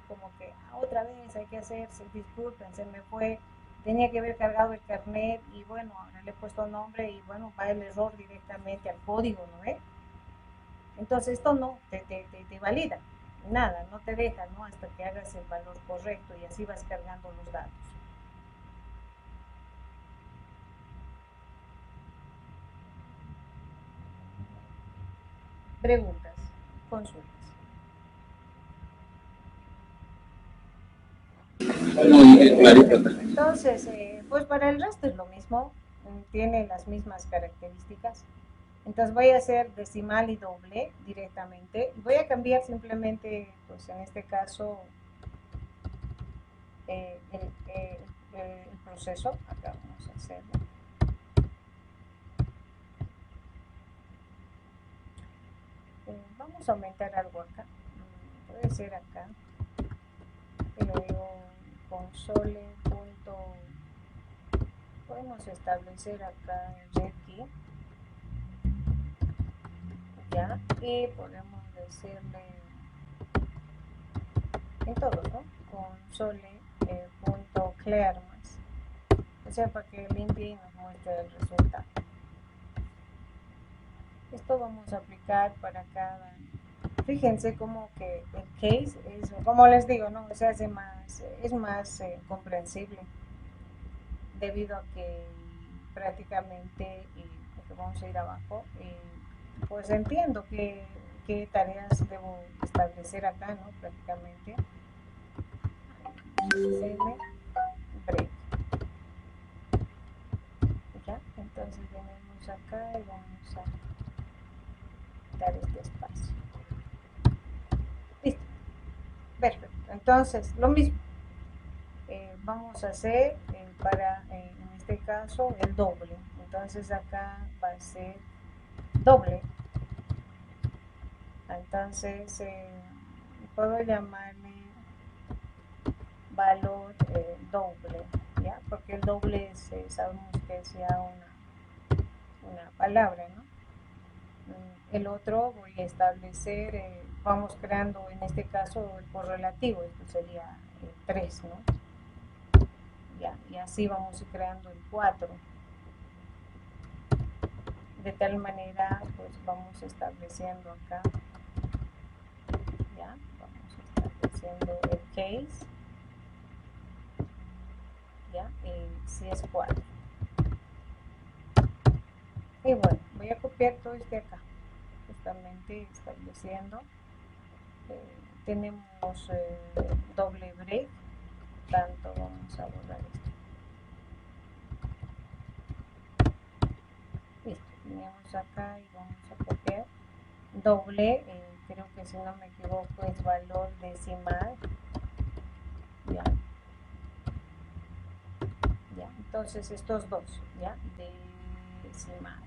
como que otra vez hay que hacerse, disculpen, se me fue, tenía que haber cargado el carnet y bueno, ahora le he puesto nombre y bueno, va el error directamente al código, ¿no ve? Entonces esto no te valida, nada, no te deja, ¿no? Hasta que hagas el valor correcto y así vas cargando los datos. Preguntas, consultas. Entonces, pues para el resto es lo mismo, tiene las mismas características. Entonces voy a hacer decimal y doble directamente. Voy a cambiar simplemente, pues en este caso, el proceso. Acá vamos a hacerlo. Vamos a aumentar algo acá. Puede ser acá. Y luego console. Podemos establecer acá el red key. Ya. Y podemos decirle en todos, ¿no? Console.clear más. O sea, para que limpie y nos muestre el resultado. Esto vamos a aplicar para cada. Fíjense como que el case es, como les digo, ¿no? Se hace más, es más comprensible debido a que prácticamente, vamos a ir abajo, pues entiendo qué tareas debo establecer acá, ¿no? Prácticamente. Break. ¿Ya? Entonces venimos acá y vamos a dar este espacio. Listo. Perfecto. Entonces, lo mismo. Vamos a hacer para, en este caso, el doble. Entonces acá va a ser doble. Entonces, puedo llamarle valor doble, ¿ya? Porque el doble sabemos que sea una palabra, ¿no? El otro voy a establecer, vamos creando en este caso el correlativo, esto sería 3, ¿no? Ya, y así vamos a ir creando el 4. De tal manera, pues vamos estableciendo acá, ya, vamos estableciendo el case, ya, si es 4. Y bueno, voy a copiar todo este acá, prácticamente estableciendo. Tenemos doble break, tanto vamos a borrar esto. Listo, venimos acá y vamos a copiar. Doble, creo que si no me equivoco es valor decimal. Ya. Ya, entonces estos dos, ya, decimal.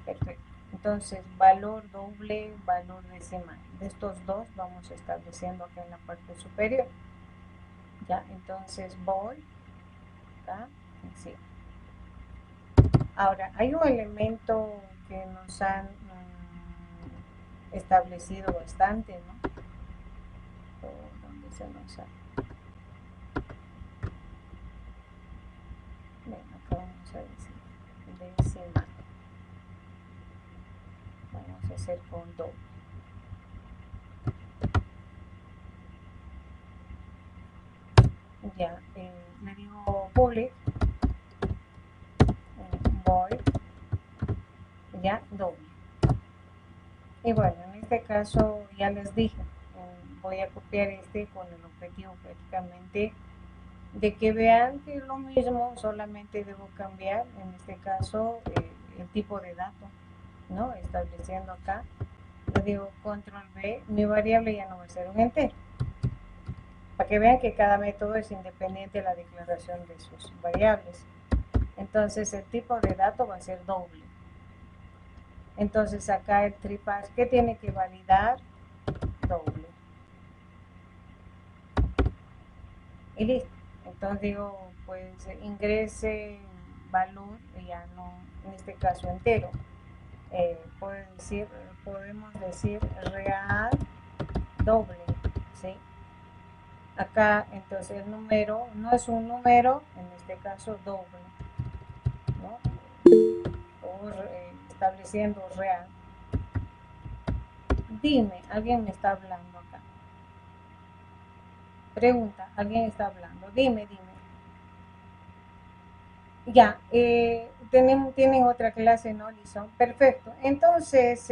Perfecto. Entonces, valor doble, valor decimal. De estos dos vamos estableciendo acá en la parte superior. Ya, entonces voy acá, sí. Ahora, hay un elemento que nos han establecido bastante, ¿no? ¿Dónde se nos ha? Bien, acá vamos a decir decimal. Vamos a hacer con doble. Ya, le digo public, void, ya, doble. Y bueno, en este caso ya les dije, voy a copiar este con el objetivo prácticamente de que vean que es lo mismo, solamente debo cambiar, en este caso, el tipo de dato, ¿no? Estableciendo acá, le digo control B, mi variable ya no va a ser un entero, para que vean que cada método es independiente de la declaración de sus variables. Entonces el tipo de dato va a ser doble. Entonces acá el triparse, ¿qué tiene que validar? Doble. Y listo. Entonces digo, pues ingrese valor, ya no, en este caso entero. Podemos decir real doble, ¿sí? Acá entonces el número no es un número, en este caso doble, ¿no? O estableciendo real. Dime, alguien me está hablando acá. Pregunta, alguien está hablando. Dime. Ya, tienen otra clase, ¿no, Lison? Perfecto. Entonces,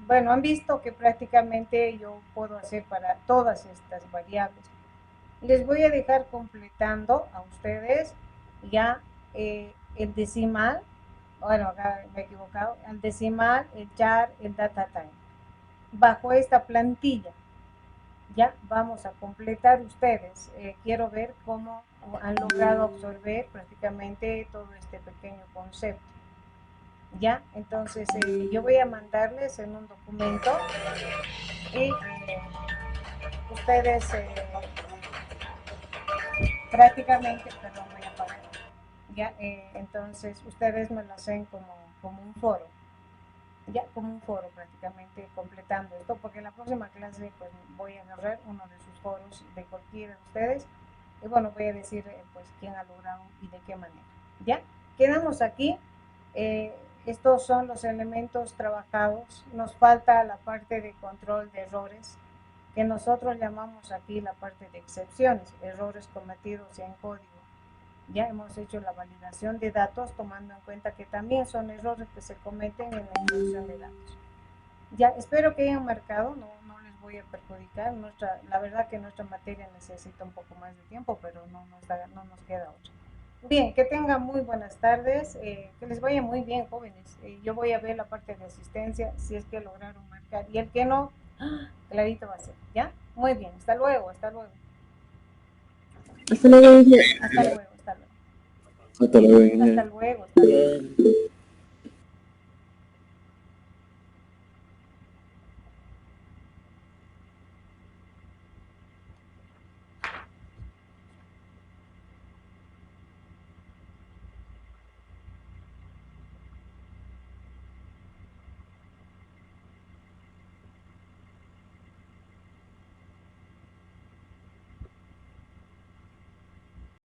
bueno, han visto que prácticamente yo puedo hacer para todas estas variables. Les voy a dejar completando a ustedes ya el decimal. Bueno, acá me he equivocado. El decimal, el char, el data time. Bajo esta plantilla. Ya vamos a completar ustedes. Quiero ver cómo han logrado absorber prácticamente todo este pequeño concepto. Ya, entonces yo voy a mandarles en un documento y ustedes prácticamente, perdón, voy a apagar. Ya, entonces ustedes me lo hacen como un foro. Ya como un foro prácticamente completando esto, porque en la próxima clase pues voy a agarrar uno de sus foros de cualquiera de ustedes y bueno, voy a decir pues quién ha logrado y de qué manera. Ya, quedamos aquí. Estos son los elementos trabajados. Nos falta la parte de control de errores, que nosotros llamamos aquí la parte de excepciones, errores cometidos en código. Ya hemos hecho la validación de datos tomando en cuenta que también son errores que se cometen en la introducción de datos. Ya, espero que hayan marcado, no les voy a perjudicar. La verdad que nuestra materia necesita un poco más de tiempo, pero no nos queda otra. Bien, que tengan muy buenas tardes, que les vaya muy bien, jóvenes. Yo voy a ver la parte de asistencia, si es que lograron marcar, y el que no, clarito va a ser, ¿ya? Muy bien, hasta luego. Hasta luego, Hasta luego. Hasta luego. Hasta luego.